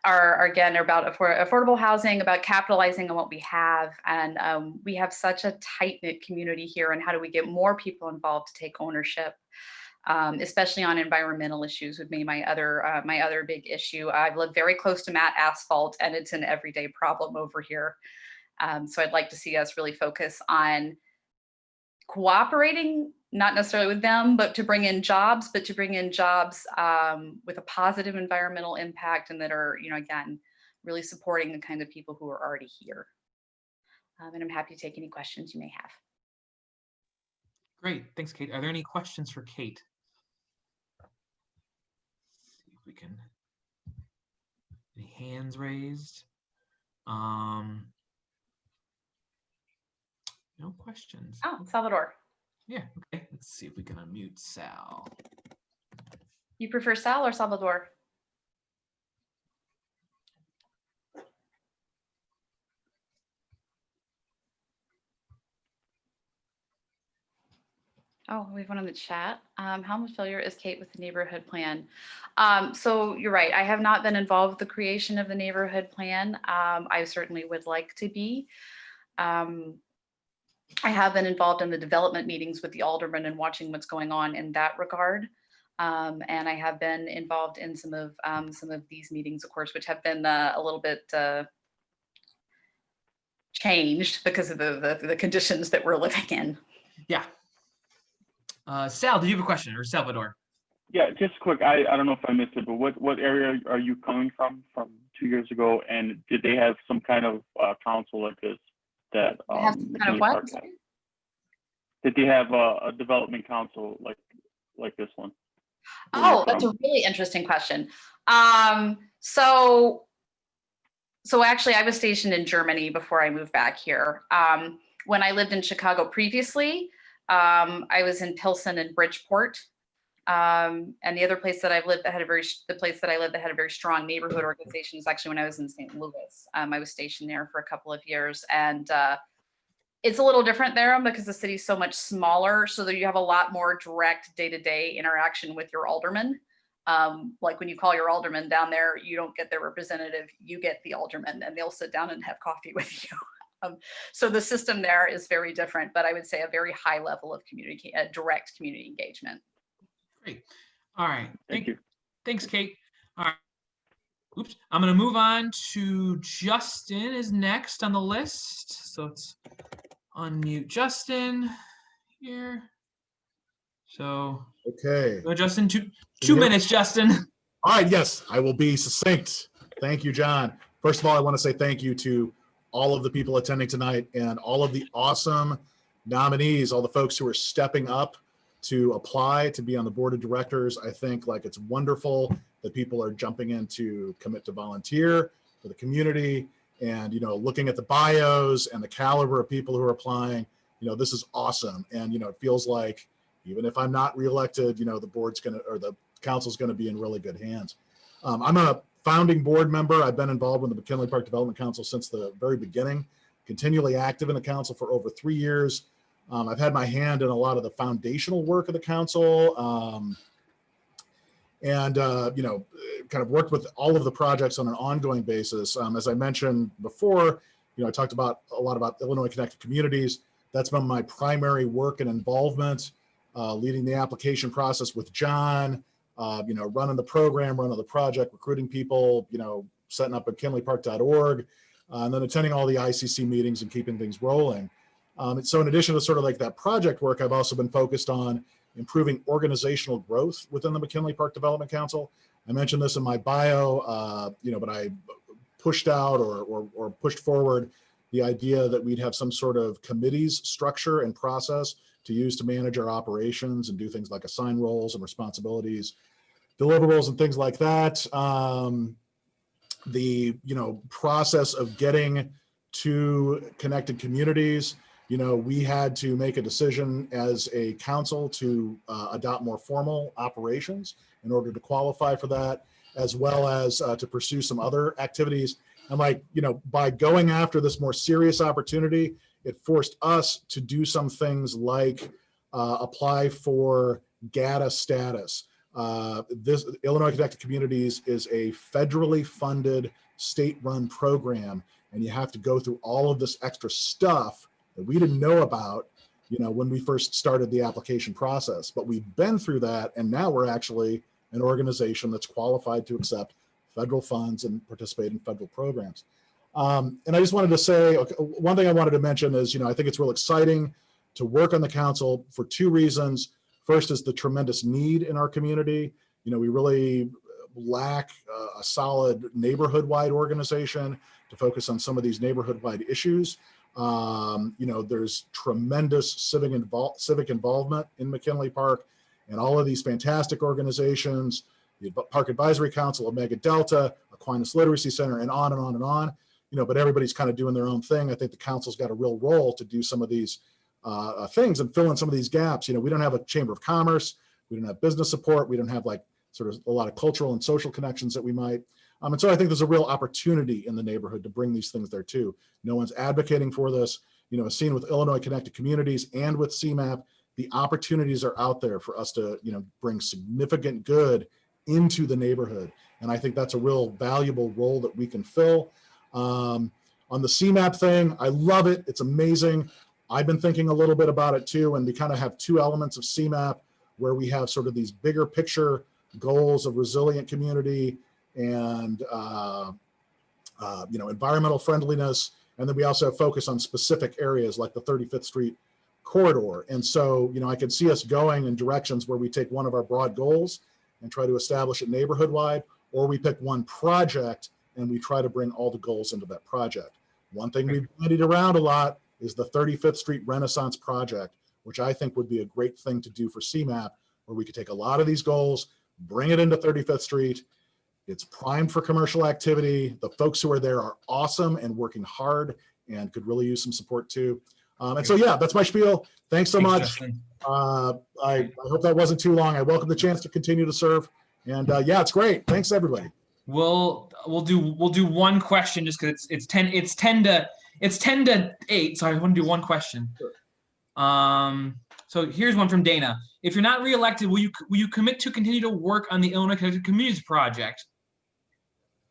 are about affordable housing, about capitalizing on what we have. And we have such a tight-knit community here, and how do we get more people involved to take ownership, especially on environmental issues would be my other big issue. I live very close to matte asphalt, and it's an everyday problem over here. So I'd like to see us really focus on cooperating, not necessarily with them, but to bring in jobs, with a positive environmental impact, and that are, again, really supporting the kind of people who are already here. And I'm happy to take any questions you may have. Great, thanks, Kate. Are there any questions for Kate? Let's see if we can. Any hands raised? No questions. Oh, Salvador. Yeah, okay. Let's see if we can unmute Sal. You prefer Sal or Salvador? Oh, we have one in the chat. How familiar is Kate with the neighborhood plan? So you're right. I have not been involved with the creation of the neighborhood plan. I certainly would like to be. I have been involved in the development meetings with the aldermen and watching what's going on in that regard. And I have been involved in some of these meetings, of course, which have been a little bit changed because of the conditions that we're living in. Yeah. Sal, did you have a question, or Salvador? Yeah, just quick. I don't know if I missed it, but what area are you coming from 2 years ago? And did they have some kind of council like this that They have some kind of McKinley what? Park had? Did they have a development council like this one? where you're Oh, that's from? a really interesting question. So actually, I was stationed in Germany before I moved back here. When I lived in Chicago previously, I was in Pilsen and Bridgeport. And the other place that I've lived that had the place that I lived that had a very strong neighborhood organization is actually when I was in St. Louis. I was stationed there for a couple of years, and it's a little different there because the city's so much smaller, so that you have a lot more direct day-to-day interaction with your alderman. Like when you call your alderman down there, you don't get their representative, you get the alderman, and they'll sit down and have coffee with you. So the system there is very different, but I would say a very high level of direct community engagement. Great. All right. Thank you. Thanks, Kate. All right. Oops. I'm going to move on to Justin is next on the list. So let's unmute Justin here. So, Okay. go Justin, two minutes, Justin. All right, yes, I will be succinct. Thank you, John. First of all, I want to say thank you to all of the people attending tonight and all of the awesome nominees, all the folks who are stepping up to apply to be on the board of directors. I think it's wonderful that people are jumping in to commit to volunteer for the community, and looking at the bios and the caliber of people who are applying. This is awesome, and it feels like even if I'm not reelected, the board's the council's gonna be in really good hands. I'm a founding board member. I've been involved with the McKinley Park Development Council since the very beginning, continually active in the council for over 3 years. I've had my hand in a lot of the foundational work of the council, and kind of worked with all of the projects on an ongoing basis. As I mentioned before, I talked a lot about Illinois Connected Communities. That's been my primary work and involvement, leading the application process with John, running the program, running the project, recruiting people, setting up McKinleyPark.org, and then attending all the ICC meetings and keeping things rolling. So in addition to sort of that project work, I've also been focused on improving organizational growth within the McKinley Park Development Council. I mentioned this in my bio, but I pushed out or pushed forward the idea that we'd have some sort of committees structure and process to use to manage our operations and do things like assign roles and responsibilities, deliverables and things like that. The process of getting to connected communities, we had to make a decision as a council to adopt more formal operations in order to qualify for that, as well as to pursue some other activities. And by going after this more serious opportunity, it forced us to do some things like apply for GATA status. This Illinois Connected Communities is a federally funded state-run program, and you have to go through all of this extra stuff that we didn't know about, when we first started the application process. But we've been through that, and now we're actually an organization that's qualified to accept federal funds and participate in federal programs. And I just wanted to say, one thing I wanted to mention is, I think it's real exciting to work on the council for 2 reasons. First is the tremendous need in our community. We really lack a solid neighborhood-wide organization to focus on some of these neighborhood-wide issues. There's tremendous civic involvement in McKinley Park, and all of these fantastic organizations, the Park Advisory Council, Omega Delta, Aquinas Literacy Center, and on and on and on. But everybody's kind of doing their own thing. I think the council's got a real role to do some of these things and fill in some of these gaps. We don't have a chamber of commerce, we don't have business support, we don't have sort of a lot of cultural and social connections that we might. And so I think there's a real opportunity in the neighborhood to bring these things there too. No one's advocating for this. As seen with Illinois Connected Communities and with CMAP, the opportunities are out there for us to, bring significant good into the neighborhood. And I think that's a real valuable role that we can fill. On the CMAP thing, I love it. It's amazing. I've been thinking a little bit about it too, and we kind of have 2 elements of CMAP where we have sort of these bigger picture goals of resilient community and environmental friendliness, and then we also have focus on specific areas like the 35th Street corridor. And so, I could see us going in directions where we take one of our broad goals and try to establish it neighborhood wide, or we pick one project and we try to bring all the goals into that project. One thing we've bandied around a lot is the 35th Street Renaissance project, which I think would be a great thing to do for CMAP, where we could take a lot of these goals, bring it into 35th Street. It's primed for commercial activity. The folks who are there are awesome and working hard and could really use some support too. And so, yeah, that's my spiel. Thanks so much. Justin. I hope that wasn't too long. I welcome the chance to continue to serve. And yeah, it's great. Thanks everybody. We'll do one question just because it's 10 to 8, so I want to do one question. Sure. So here's one from Dana. If you're not reelected, will you commit to continue to work on the Illinois Connected Communities project?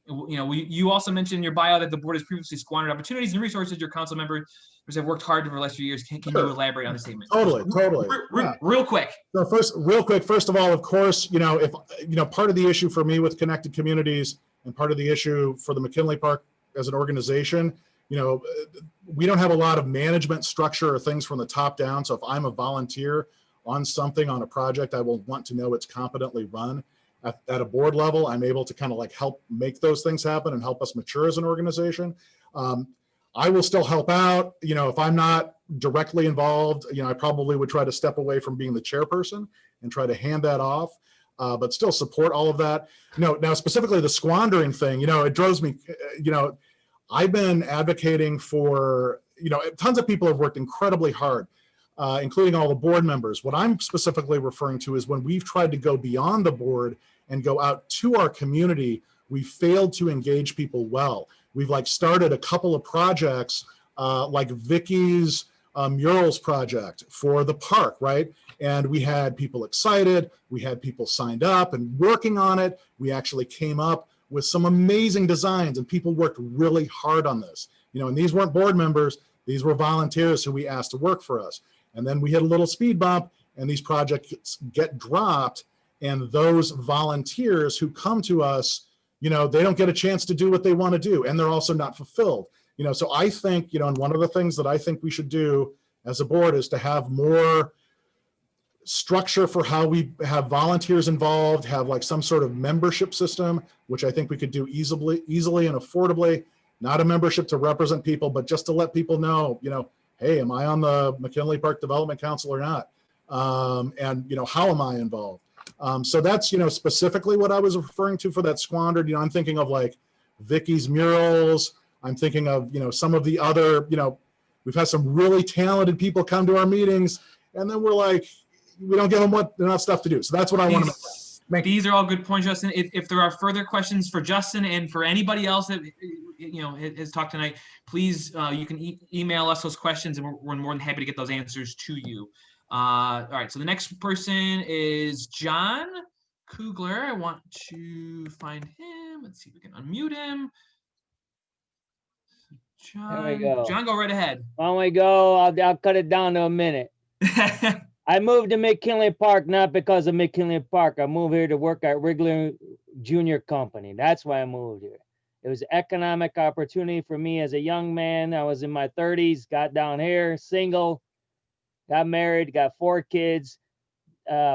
You also mentioned in your bio that the board has previously squandered opportunities and resources. Your council members have worked hard for the last few years. Can you elaborate on the statement? Totally. Yeah. Real quick. So first of all, of course, if part of the issue for me with Connected Communities and part of the issue for the McKinley Park as an organization, we don't have a lot of management structure or things from the top down. So if I'm a volunteer on something, on a project, I will want to know it's competently run. At a board level, I'm able to kind of like help make those things happen and help us mature as an organization. I will still help out. If I'm not directly involved, I probably would try to step away from being the chairperson and try to hand that off, but still support all of that. Now specifically the squandering thing, it drives me, I've been advocating for, tons of people have worked incredibly hard, including all the board members. What I'm specifically referring to is when we've tried to go beyond the board and go out to our community, we failed to engage people well. We've started a couple of projects like Vicky's murals project for the park, right? And we had people excited, we had people signed up and working on it. We actually came up with some amazing designs and people worked really hard on this. And these weren't board members, these were volunteers who we asked to work for us. And then we hit a little speed bump and these projects get dropped, and those volunteers who come to us, they don't get a chance to do what they want to do, and they're also not fulfilled. So I think, and one of the things that I think we should do as a board is to have more structure for how we have volunteers involved, have some sort of membership system, which I think we could do easily and affordably, not a membership to represent people, but just to let people know, hey, am I on the McKinley Park Development Council or not? And how am I involved? So that's, specifically what I was referring to for that squandered. I'm thinking of Vicky's murals. I'm thinking of, some of the other, we've had some really talented people come to our meetings, and then we're we don't give them enough stuff to do. So that's what I want to make. These are all good points, Justin. If there are further questions for Justin and for anybody else that has talked tonight, please you can email us those questions, and we're more than happy to get those answers to you. All right, so the next person is John Kugler. I want to find him. Let's see if we can unmute him. John, There we go. John, go right ahead. Why don't we go? I'll cut it down to a minute. I moved to McKinley Park not because of McKinley Park. I moved here to work at Wrigley Junior Company. That's why I moved here. It was economic opportunity for me as a young man. I was in my 30s, got down here, single, got married, got 4 kids.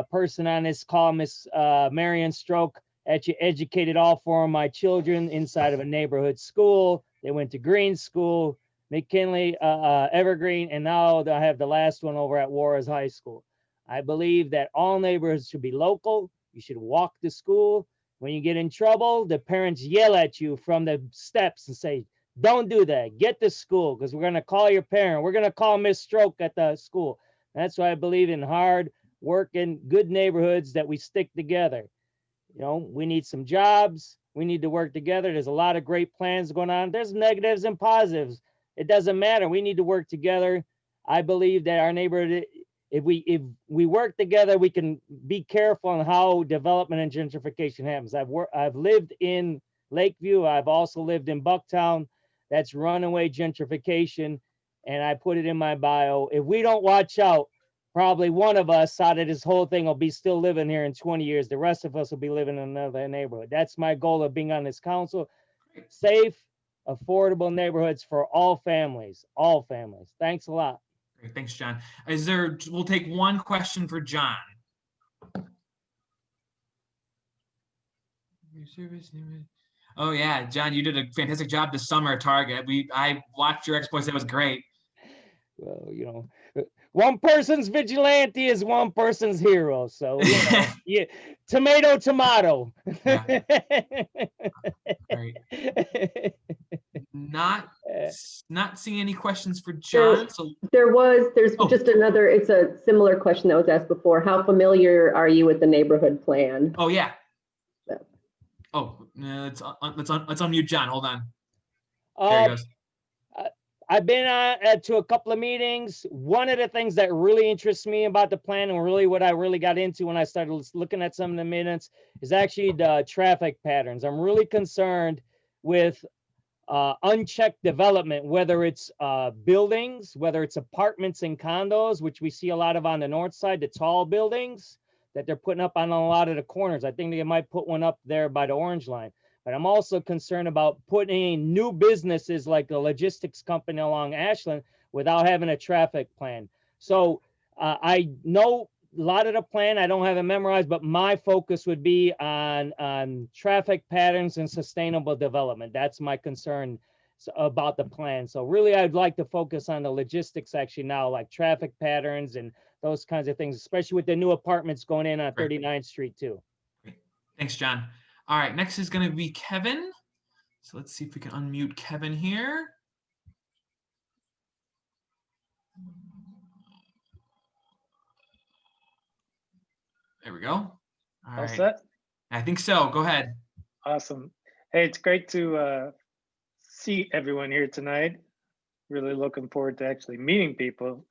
Person on this call, Miss Marion Stroke, educated all 4 of my children inside of a neighborhood school. They went to Green School, McKinley, Evergreen, and now I have the last one over at Juarez High School. I believe that all neighborhoods should be local. You should walk to school. When you get in trouble, the parents yell at you from the steps and say, don't do that. Get to school because we're going to call your parent. We're going to call Miss Stroke at the school. That's why I believe in hard work in good neighborhoods that we stick together. We need some jobs. We need to work together. There's a lot of great plans going on. There's negatives and positives. It doesn't matter. We need to work together. I believe that our neighborhood, if we work together, we can be careful on how development and gentrification happens. I've lived in Lakeview. I've also lived in Bucktown. That's runaway gentrification, and I put it in my bio. If we don't watch out, probably one of us out of this whole thing will be still living here in 20 years. The rest of us will be living in another neighborhood. That's my goal of being on this council. Safe, affordable neighborhoods for all families, all families. Thanks a lot. Great, thanks, John. We'll take one question for John. Oh yeah, John, you did a fantastic job this summer at Target. I watched your exploits. That was great. Well, you know, one person's vigilante is one person's hero. So, you know, yeah, tomato, tomato. Yeah. Great. Not seeing any questions for John. There's Oh. just another, it's a similar question that was asked before. How familiar are you with the neighborhood plan? Oh yeah. Yeah. Oh, let's unmute John. Hold on. There he goes. I've been to a couple of meetings. One of the things that really interests me about the plan, and really what I really got into when I started looking at some of the minutes, is actually the traffic patterns. I'm really concerned with unchecked development, whether it's buildings, whether it's apartments and condos, which we see a lot of on the north side, the tall buildings that they're putting up on a lot of the corners. I think they might put one up there by the orange line. But I'm also concerned about putting in new businesses like the logistics company along Ashland without having a traffic plan. So I know a lot of the plan, I don't have it memorized, but my focus would be on traffic patterns and sustainable development. That's my concern about the plan. So really, I'd like to focus on the logistics actually now, like traffic patterns and those kinds of things, especially with the new apartments going in on 39th Street too. Great. Thanks, John. All right, next is going to be Kevin. So let's see if we can unmute Kevin here. There we go. All right. Set? I think so. Go ahead. Awesome. Hey, it's great to see everyone here tonight. Really looking forward to actually meeting people.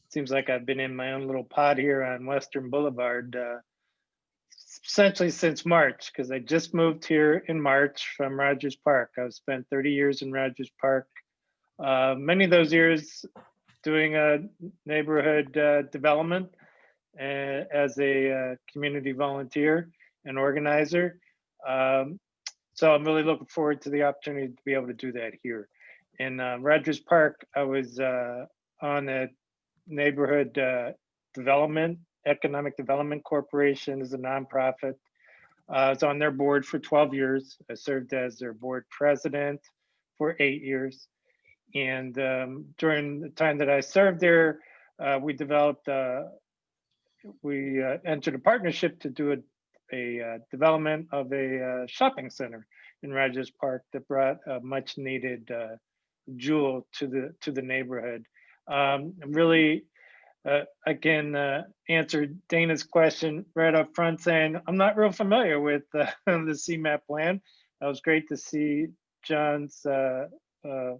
Seems like I've been in my own little pod here on Western Boulevard essentially since March, because I just moved here in March from Rogers Park. I've spent 30 years in Rogers Park. Many of those years doing a neighborhood development as a community volunteer and organizer. So I'm really looking forward to the opportunity to be able to do that here. In Rogers Park, I was on a neighborhood Economic Development Corporation is a nonprofit. I was on their board for 12 years. I served as their board president for 8 years. And during the time that I served there, we entered a partnership to do a development of a shopping center in Rogers Park that brought a much needed jewel to the neighborhood. Really, I can answer Dana's question right up front, saying I'm not real familiar with the CMAP plan. It was great to see John's run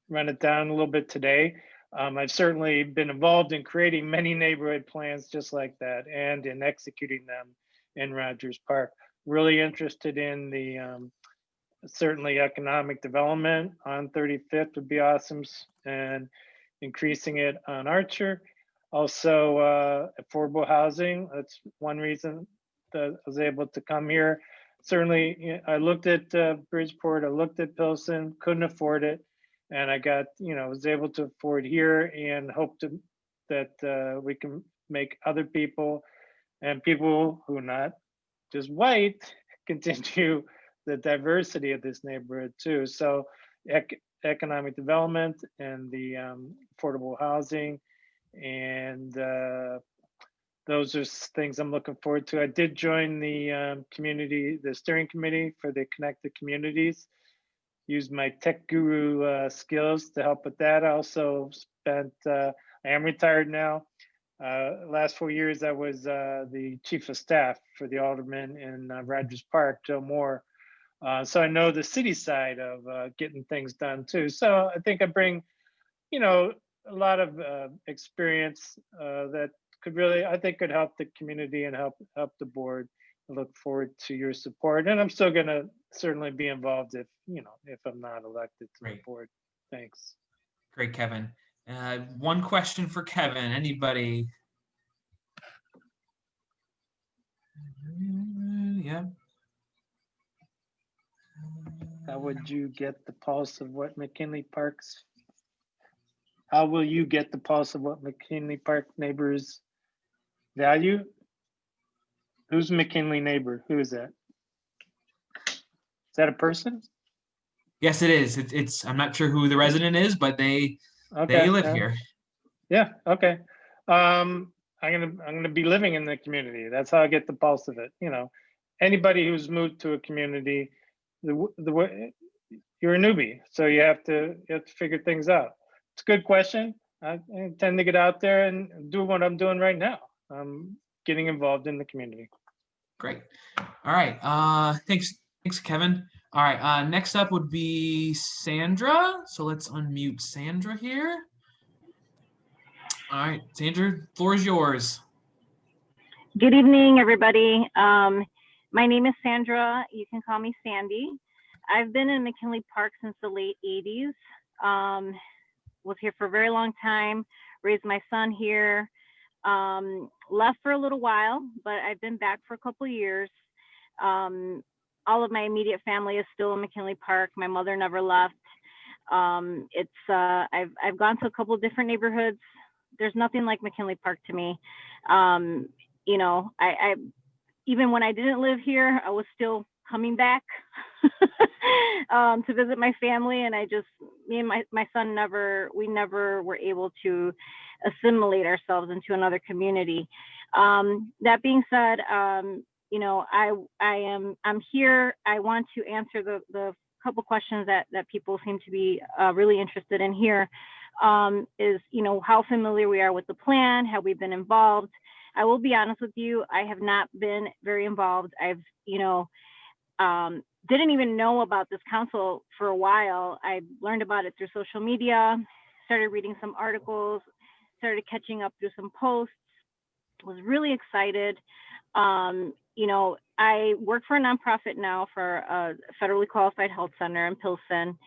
it down a little bit today. I've certainly been involved in creating many neighborhood plans just like that and in executing them in Rogers Park. Really interested in the certainly economic development on 35th would be awesome, and increasing it on Archer. Also affordable housing. That's one reason that I was able to come here. Certainly, I looked at Bridgeport, I looked at Pilsen, couldn't afford it. And I got, was able to afford here and hope that we can make other people and people who are not just white continue the diversity of this neighborhood too. So economic development and the affordable housing, and those are things I'm looking forward to. I did join the steering committee for the Connected Communities. Use my tech guru skills to help with that. I also spent, I am retired now. Last 4 years, I was the chief of staff for the alderman in Rogers Park, Joe Moore. So I know the city side of getting things done too. So I think I bring, a lot of experience that could really, I think could help the community and help the board. I look forward to your support, and I'm still going to certainly be involved if I'm not elected to the board. Thanks. Great, Kevin. One question for Kevin. Anybody? Yeah. How would you get the pulse of what McKinley Park's How will you get the pulse of what McKinley Park neighbors value? Who's McKinley neighbor? Who is that? Is that a person? Yes, it is. It's I'm not sure who the resident is, but they live here. Yeah. Okay. I'm gonna be living in the community. That's how I get the pulse of it. You know, anybody who's moved to a community, you're a newbie, so you have to figure things out. It's a good question. I intend to get out there and do what I'm doing right now. I'm getting involved in the community. Great. All right. Thanks, Kevin. All right. Next up would be Sandra. So let's unmute Sandra here. All right, Sandra, floor is yours. Good evening, everybody. My name is Sandra. You can call me Sandy. I've been in McKinley Park since the late 80s. Was here for a very long time, raised my son here, left for a little while, but I've been back for a couple of years. All of my immediate family is still in McKinley Park. My mother never left. I've gone to a couple of different neighborhoods. There's nothing like McKinley Park to me. You know, I even when I didn't live here, I was still coming back to visit my family, and me and my son never were able to assimilate ourselves into another community. That being said, you know, I'm here. I want to answer the couple questions that people seem to be really interested in here. Is, you know, how familiar we are with the plan, have we been involved? I will be honest with you, I have not been very involved. I've, you know, didn't even know about this council for a while. I learned about it through social media, started reading some articles, started catching up through some posts, was really excited. You know, I work for a nonprofit now for a federally qualified health center in Pilsen.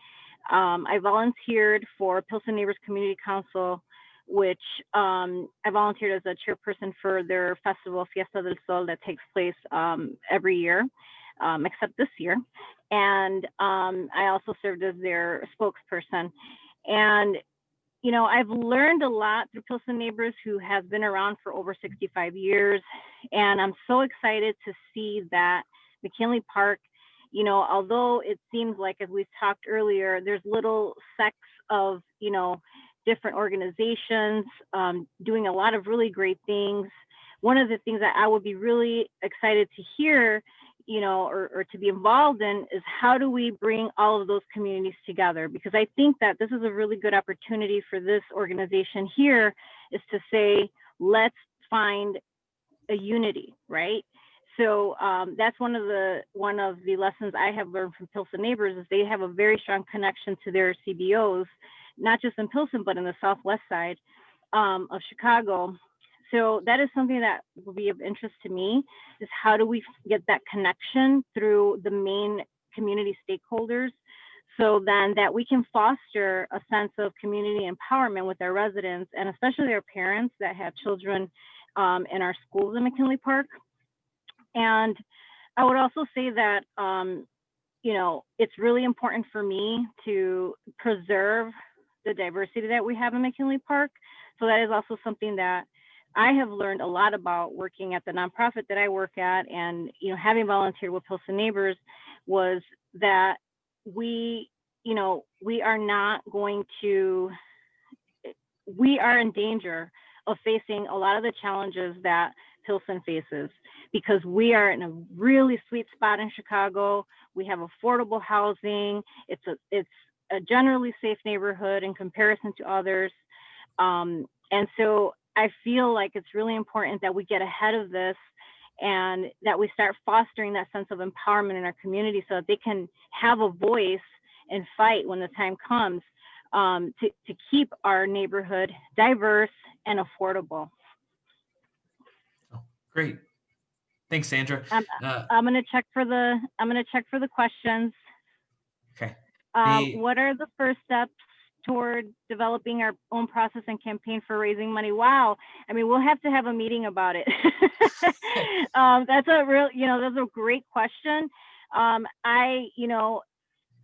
I volunteered for Pilsen Neighbors Community Council, which I volunteered as a chairperson for their festival Fiesta del Sol that takes place every year, except this year. And I also served as their spokesperson. And, you know, I've learned a lot through Pilsen Neighbors, who has been around for over 65 years. And I'm so excited to see that McKinley Park, you know, although it seems like, as we've talked earlier, there's little sects of, you know, different organizations doing a lot of really great things. One of the things that I would be really excited to hear, you know, or to be involved in, is how do we bring all of those communities together? Because I think that this is a really good opportunity for this organization here, is to say, let's find a unity, right? So that's one of the lessons I have learned from Pilsen Neighbors, is they have a very strong connection to their CBOs, not just in Pilsen, but in the Southwest side of Chicago. So that is something that will be of interest to me, is how do we get that connection through the main community stakeholders, so then that we can foster a sense of community empowerment with our residents, and especially their parents that have children in our schools in McKinley Park. And I would also say that, you know, it's really important for me to preserve the diversity that we have in McKinley Park. So that is also something that I have learned a lot about working at the nonprofit that I work at, and, you know, having volunteered with Pilsen Neighbors, was that we are not going to, we are in danger of facing a lot of the challenges that Pilsen faces, because we are in a really sweet spot in Chicago. We have affordable housing. It's a generally safe neighborhood in comparison to others. And so I feel like it's really important that we get ahead of this, and that we start fostering that sense of empowerment in our community, so that they can have a voice and fight when the time comes, to keep our neighborhood diverse and affordable. Oh, great. Thanks, Sandra. I'm gonna check for the questions. Okay. What are the first steps toward developing our own process and campaign for raising money? Wow. I mean, we'll have to have a meeting about it. That's a great question.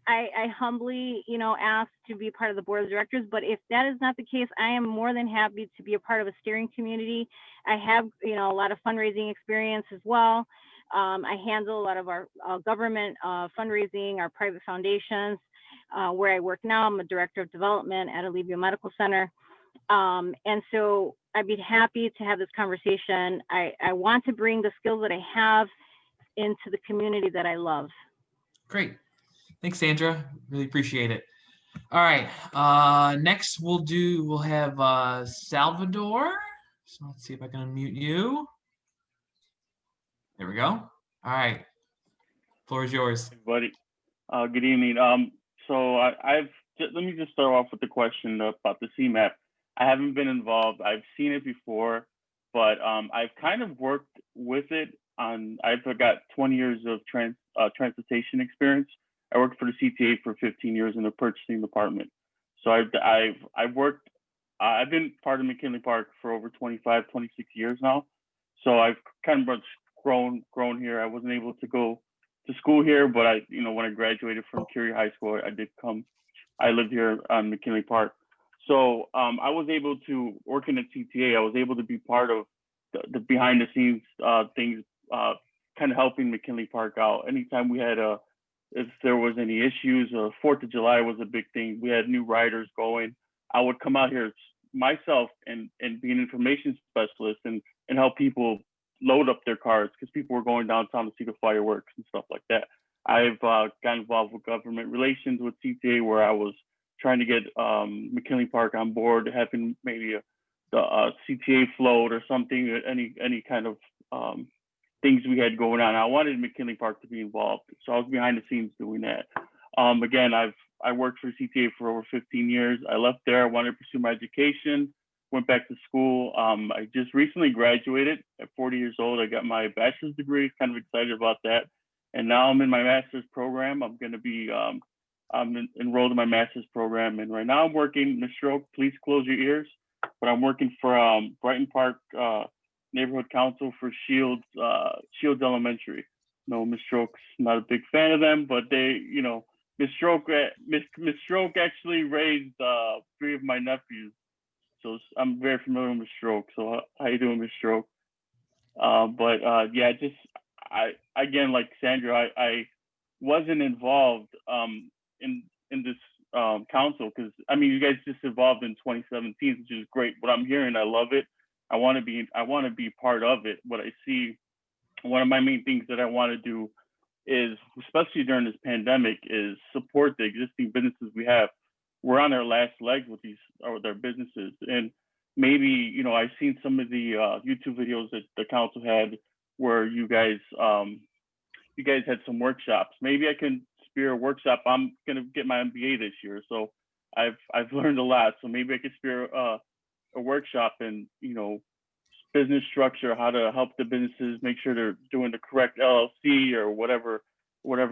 I humbly, ask to be part of the board of directors, but if that is not the case, I am more than happy to be a part of a steering community. I have, a lot of fundraising experience as well. I handle a lot of our government fundraising, our private foundations. Where I work now, I'm a director of development at Alivio Medical Center. And so I'd be happy to have this conversation. I want to bring the skills that I have into the community that I love. Great. Thanks, Sandra. Really appreciate it. All right. Next we'll have Salvador. So let's see if I can unmute you. There we go. All right. Floor is yours. Hey, buddy. Good evening. So let me just start off with the question about the CMAP. I haven't been involved. I've seen it before, but I've kind of worked with it I've got 20 years of transportation experience. I worked for the CTA for 15 years in the purchasing department. So I've been part of McKinley Park for over 25, 26 years now. So I've kind of grown here. I wasn't able to go to school here, but when I graduated from Curie High School, I lived here on McKinley Park. So I was able to, working at CTA, I was able to be part of the behind the scenes things, kind of helping McKinley Park out. Anytime we had if there was any issues, 4th of July was a big thing. We had new riders going. I would come out here myself and be an information specialist and help people load up their cars because people were going downtown to see the fireworks and stuff like that. I've got involved with government relations with CTA where I was trying to get McKinley Park on board, having maybe the CTA float or something, any kind of things we had going on. I wanted McKinley Park to be involved, so I was behind the scenes doing that. Again, I worked for CTA for over 15 years. I left there. I wanted to pursue my education, went back to school. I just recently graduated at 40 years old. I got my bachelor's degree, kind of excited about that. And now I'm in my master's program. I'm going to be, I'm enrolled in my master's program. And right now I'm working, Ms. Stroke, please close your ears, but I'm working for Brighton Park Neighborhood Council for Shields Elementary. No, Ms. Stroke's not a big fan of them, but they, Ms. Stroke actually raised 3 of my nephews. So I'm very familiar with Ms. Stroke. So how you doing, Ms. Stroke? Yeah, again, like Sandra, I wasn't involved in this council because you guys just evolved in 2017, which is great. What I'm hearing, I love it. I want to be part of it. What I see, one of my main things that I want to do is, especially during this pandemic, is support the existing businesses we have. We're on our last legs with their businesses, and maybe I've seen some of the YouTube videos that the council had where you guys had some workshops. Maybe I can spear a workshop. I'm gonna get my MBA this year, so I've learned a lot. So maybe I could spear a workshop and business structure, how to help the businesses make sure they're doing the correct LLC or whatever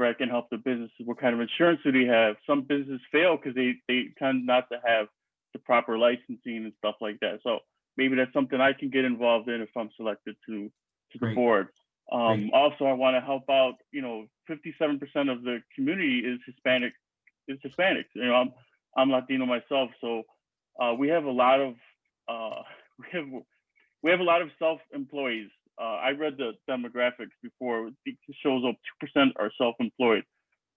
I can help the businesses. What kind of insurance do they have? Some businesses fail because they tend not to have the proper licensing and stuff like that. So maybe that's something I can get involved in if I'm selected to the board. Also, I want to help out. 57% of the community is Hispanic. I'm Latino myself, so we have a lot of we have a lot of self-employees. I read the demographics before. It shows up 2% are self-employed,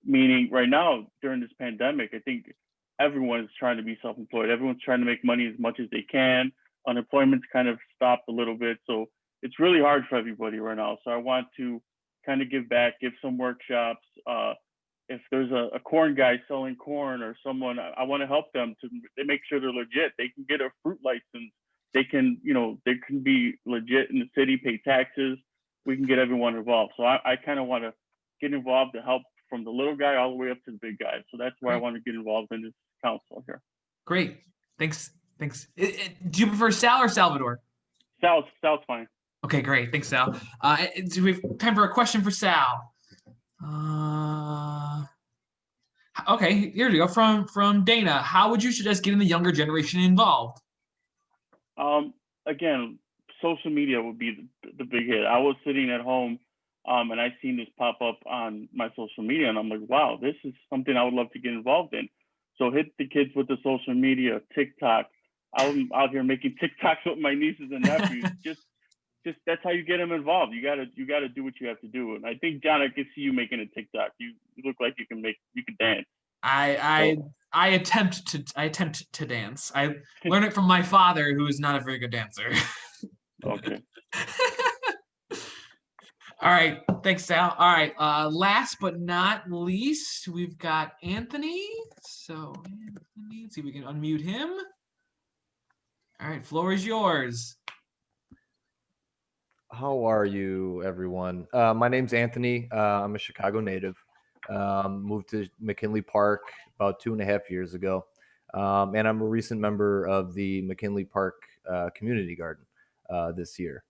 meaning right now during this pandemic, I think everyone is trying to be self-employed. Everyone's trying to make money as much as they can. Unemployment's kind of stopped a little bit, so it's really hard for everybody right now. So I want to kind of give back, give some workshops. If there's a corn guy selling corn or someone, I want to help them to make sure they're legit. They can get a fruit license. They can, they can be legit in the city, pay taxes. We can get everyone involved. So I kind of want to get involved to help from the little guy all the way up to the big guy. So that's why I want to get involved in this council here. Great. Thanks. Do you prefer Sal or Salvador? Sal's fine. Okay, great. Thanks, Sal. Do we have time for a question for Sal? Okay, here we go. From Dana. How would you suggest getting the younger generation involved? Again, social media would be the big hit. I was sitting at home And I seen this pop up on my social media, and I'm like, wow, this is something I would love to get involved in. So hit the kids with the social media, TikTok. I'm out here making TikToks with my nieces and nephews. just that's how you get them involved. You gotta do what you have to do. And I think, John, I can see you making a TikTok. You look like you can dance. I attempt to dance. I learned it from my father, who is not a very good dancer. Okay. All right, thanks, Sal. All right, last but not least, we've got Anthony. So Anthony, see if we can unmute him. All right, floor is yours. How are you, everyone? My name's Anthony. I'm a Chicago native. Moved to McKinley Park about 2.5 years ago. And I'm a recent member of the McKinley Park Community Garden this year.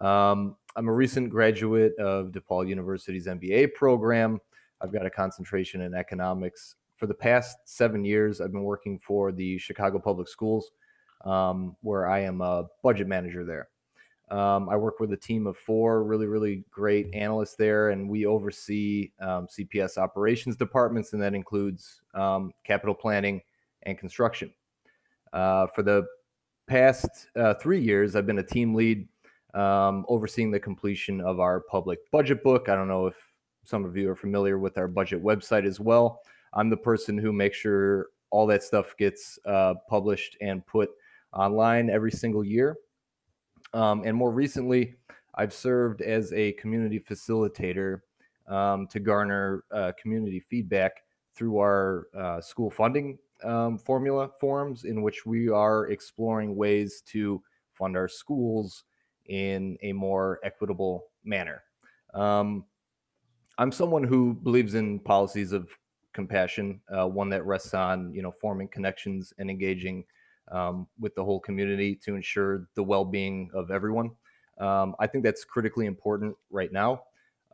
I'm a recent graduate of DePaul University's MBA program. I've got a concentration in economics. For the past 7 years, I've been working for the Chicago Public Schools, where I am a budget manager there. I work with a team of 4 really, really great analysts there, and we oversee CPS operations departments, and that includes capital planning and construction. For the past 3 years, I've been a team lead overseeing the completion of our public budget book. I don't know if some of you are familiar with our budget website as well. I'm the person who makes sure all that stuff gets published and put online every single year. And more recently, I've served as a community facilitator to garner community feedback through our school funding formula forums, in which we are exploring ways to fund our schools in a more equitable manner. I'm someone who believes in policies of compassion, one that rests on, forming connections and engaging with the whole community to ensure the well-being of everyone. I think that's critically important right now.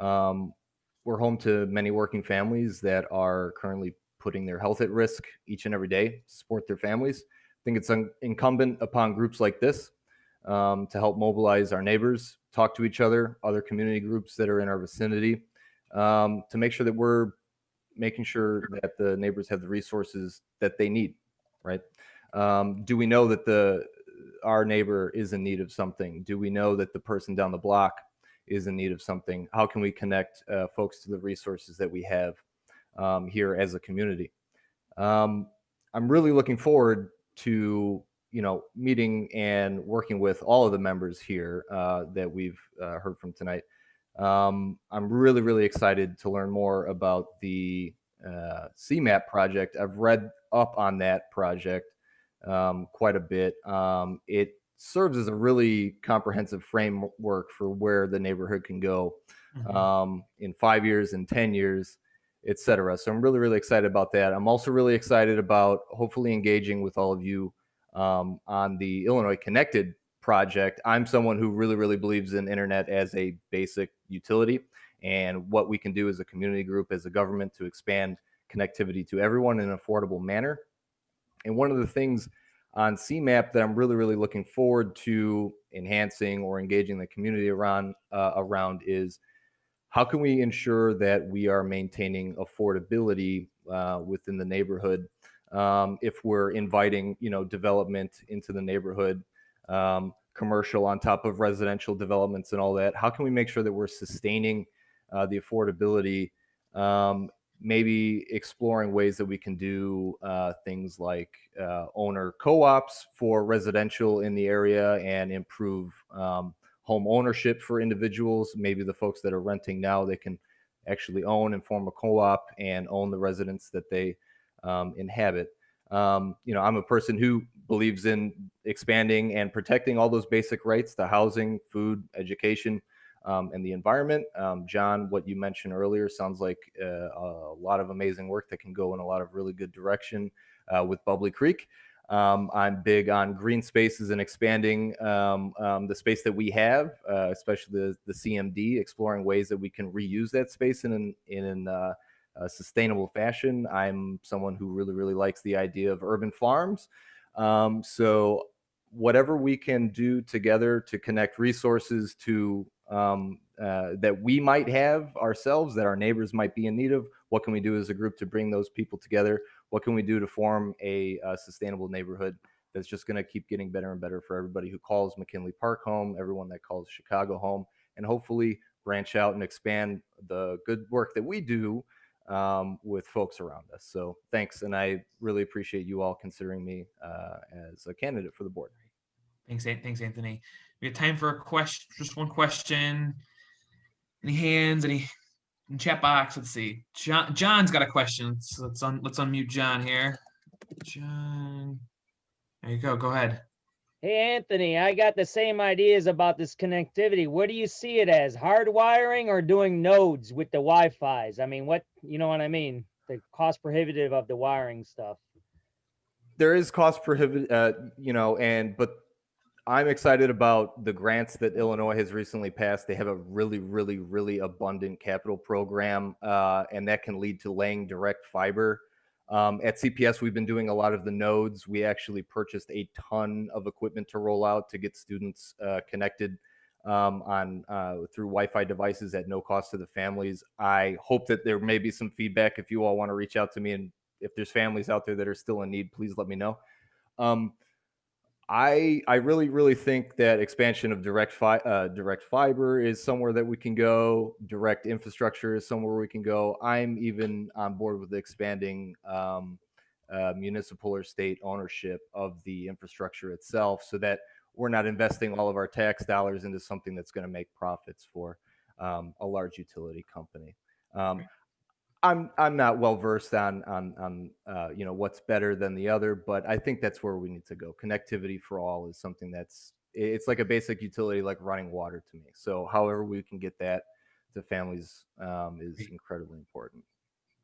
We're home to many working families that are currently putting their health at risk each and every day to support their families. I think it's incumbent upon groups like this to help mobilize our neighbors, talk to each other, other community groups that are in our vicinity, to make sure that we're making sure that the neighbors have the resources that they need, right? Do we know that our neighbor is in need of something? Do we know that the person down the block is in need of something? How can we connect folks to the resources that we have here as a community? I'm really looking forward to meeting and working with all of the members here that we've heard from tonight. I'm really, really excited to learn more about the CMAP project. I've read up on that project quite a bit. It serves as a really comprehensive framework for where the neighborhood can go in 5 years, in 10 years, et cetera. So I'm really, really excited about that. I'm also really excited about hopefully engaging with all of you on the Illinois Connected project. I'm someone who really, really believes in internet as a basic utility, and what we can do as a community group, as a government, to expand connectivity to everyone in an affordable manner. And one of the things on CMAP that I'm really, really looking forward to enhancing or engaging the community around is how can we ensure that we are maintaining affordability within the neighborhood if we're inviting, development into the neighborhood, commercial on top of residential developments and all that. How can we make sure that we're sustaining the affordability? Maybe exploring ways that we can do things like owner co-ops for residential in the area and improve home ownership for individuals. Maybe the folks that are renting now, they can actually own and form a co-op and own the residence that they inhabit. I'm a person who believes in expanding and protecting all those basic rights to housing, food, education, and the environment. John, what you mentioned earlier sounds like a lot of amazing work that can go in a lot of really good direction with Bubbly Creek. I'm big on green spaces and expanding the space that we have, especially the CMD, exploring ways that we can reuse that space in a sustainable fashion. I'm someone who really, really likes the idea of urban farms. So whatever we can do together to connect resources to that we might have ourselves, that our neighbors might be in need of. What can we do as a group to bring those people together? What can we do to form a sustainable neighborhood that's just going to keep getting better and better for everybody who calls McKinley Park home, everyone that calls Chicago home, and hopefully branch out and expand the good work that we do with folks around us. So thanks. And I really appreciate you all considering me as a candidate for the board. Thanks, Anthony. We have time for a question, just one question. Any hands, any in chat box? Let's see. John's got a question. So let's unmute John here. John, there you go. Go ahead. Hey, Anthony, I got the same ideas about this connectivity. What do you see it as, hardwiring or doing nodes with the Wi-Fi's? I mean, what, you know what I mean? The cost prohibitive of the wiring stuff. There is cost prohibitive, but I'm excited about the grants that Illinois has recently passed. They have a really, really, really abundant capital program, and that can lead to laying direct fiber. At CPS, we've been doing a lot of the nodes. We actually purchased a ton of equipment to roll out to get students connected through Wi-Fi devices at no cost to the families. I hope that there may be some feedback if you all want to reach out to me, and if there's families out there that are still in need, please let me know. I really, really think that expansion of direct fiber is somewhere that we can go. Direct infrastructure is somewhere we can go. I'm even on board with expanding municipal or state ownership of the infrastructure itself, so that we're not investing all of our tax dollars into something that's going to make profits for a large utility company. I'm not well versed on what's better than the other, but I think that's where we need to go. Connectivity for all is something it's like a basic utility, like running water to me. So however we can get that to families is incredibly important.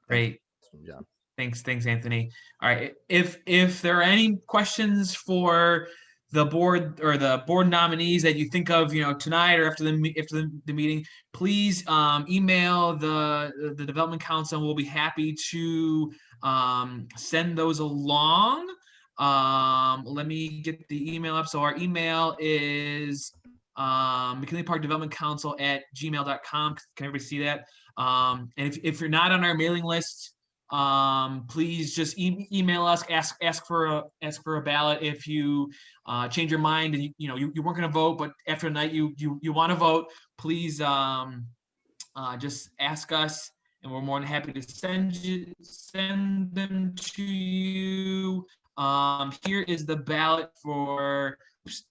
Great. Thanks, John. Thanks, Anthony. All right. If there are any questions for the board or the board nominees that you think of, tonight or after the meeting, please email the development council, and we'll be happy to send those along. Let me get the email up. So our email is McKinley Park Development Council @gmail.com. Can everybody see that? And if you're not on our mailing list, please just email us, ask for a ballot. If you change your mind and you weren't going to vote, but after tonight you want to vote, please just ask us, and we're more than happy to send them to you. Here is the ballot for.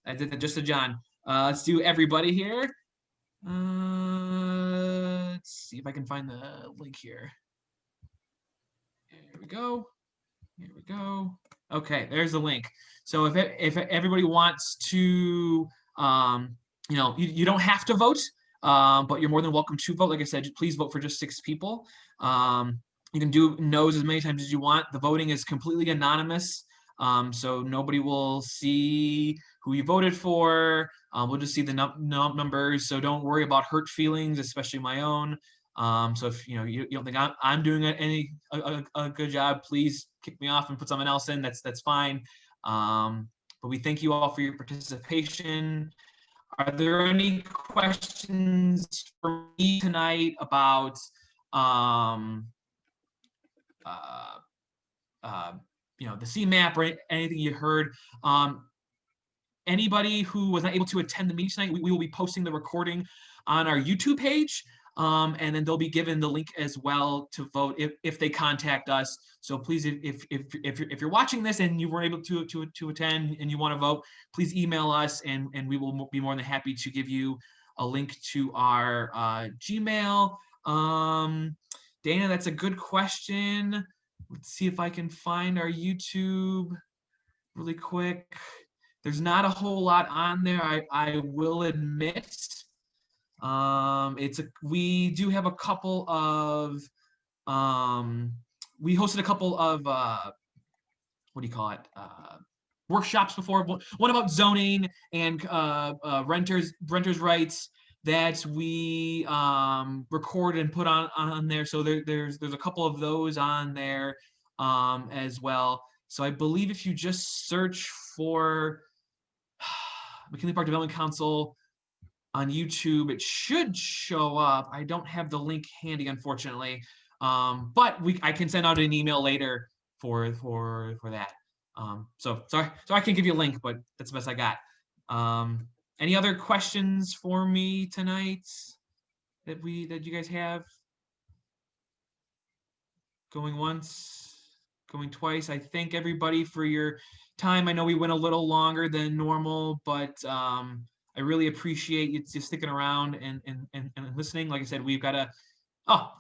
I did that just to John. Let's do everybody here. Let's see if I can find the link here. Here we go. Okay, there's the link. So if everybody wants to, you don't have to vote, but you're more than welcome to vote. Like I said, please vote for just 6 people. You can do no's as many times as you want. The voting is completely anonymous, so nobody will see who you voted for. We'll just see the numbers. So don't worry about hurt feelings, especially my own. So if you don't think I'm doing a good job, please kick me off and put someone else in. That's fine. But we thank you all for your participation. Are there any questions for me tonight about the CMAP or anything you heard? Anybody who was not able to attend the meeting tonight, we will be posting the recording on our YouTube page. And then they'll be given the link as well to vote if they contact us. So please, if you're watching this and you weren't able to attend and you want to vote, please email us, and we will be more than happy to give you a link to our Gmail. Dana, that's a good question. Let's see if I can find our YouTube really quick. There's not a whole lot on there, I will admit. We do have a couple of we hosted a couple of workshops before, one about zoning and renters rights that we recorded and put on there. So there's a couple of those on there as well. So I believe if you just search for McKinley Park Development Council on YouTube, it should show up. I don't have the link handy, unfortunately, but I can send out an email later for that. So I can give you a link, but that's the best I got. Any other questions for me tonight that you guys have? Going once, going twice. I thank everybody for your time. I know we went a little longer than normal, but I really appreciate you just sticking around and listening. Like I said, we've got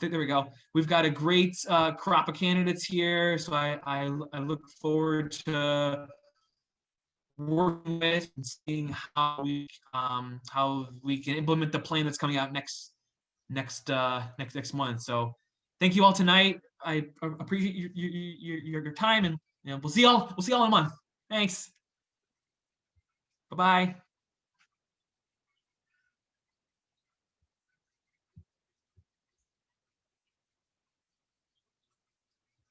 there we go. We've got a great crop of candidates here, so I look forward to working with and seeing how we can implement the plan that's coming out next month. So thank you all tonight. I appreciate your time, and we'll see y'all in a month. Thanks. Bye-bye.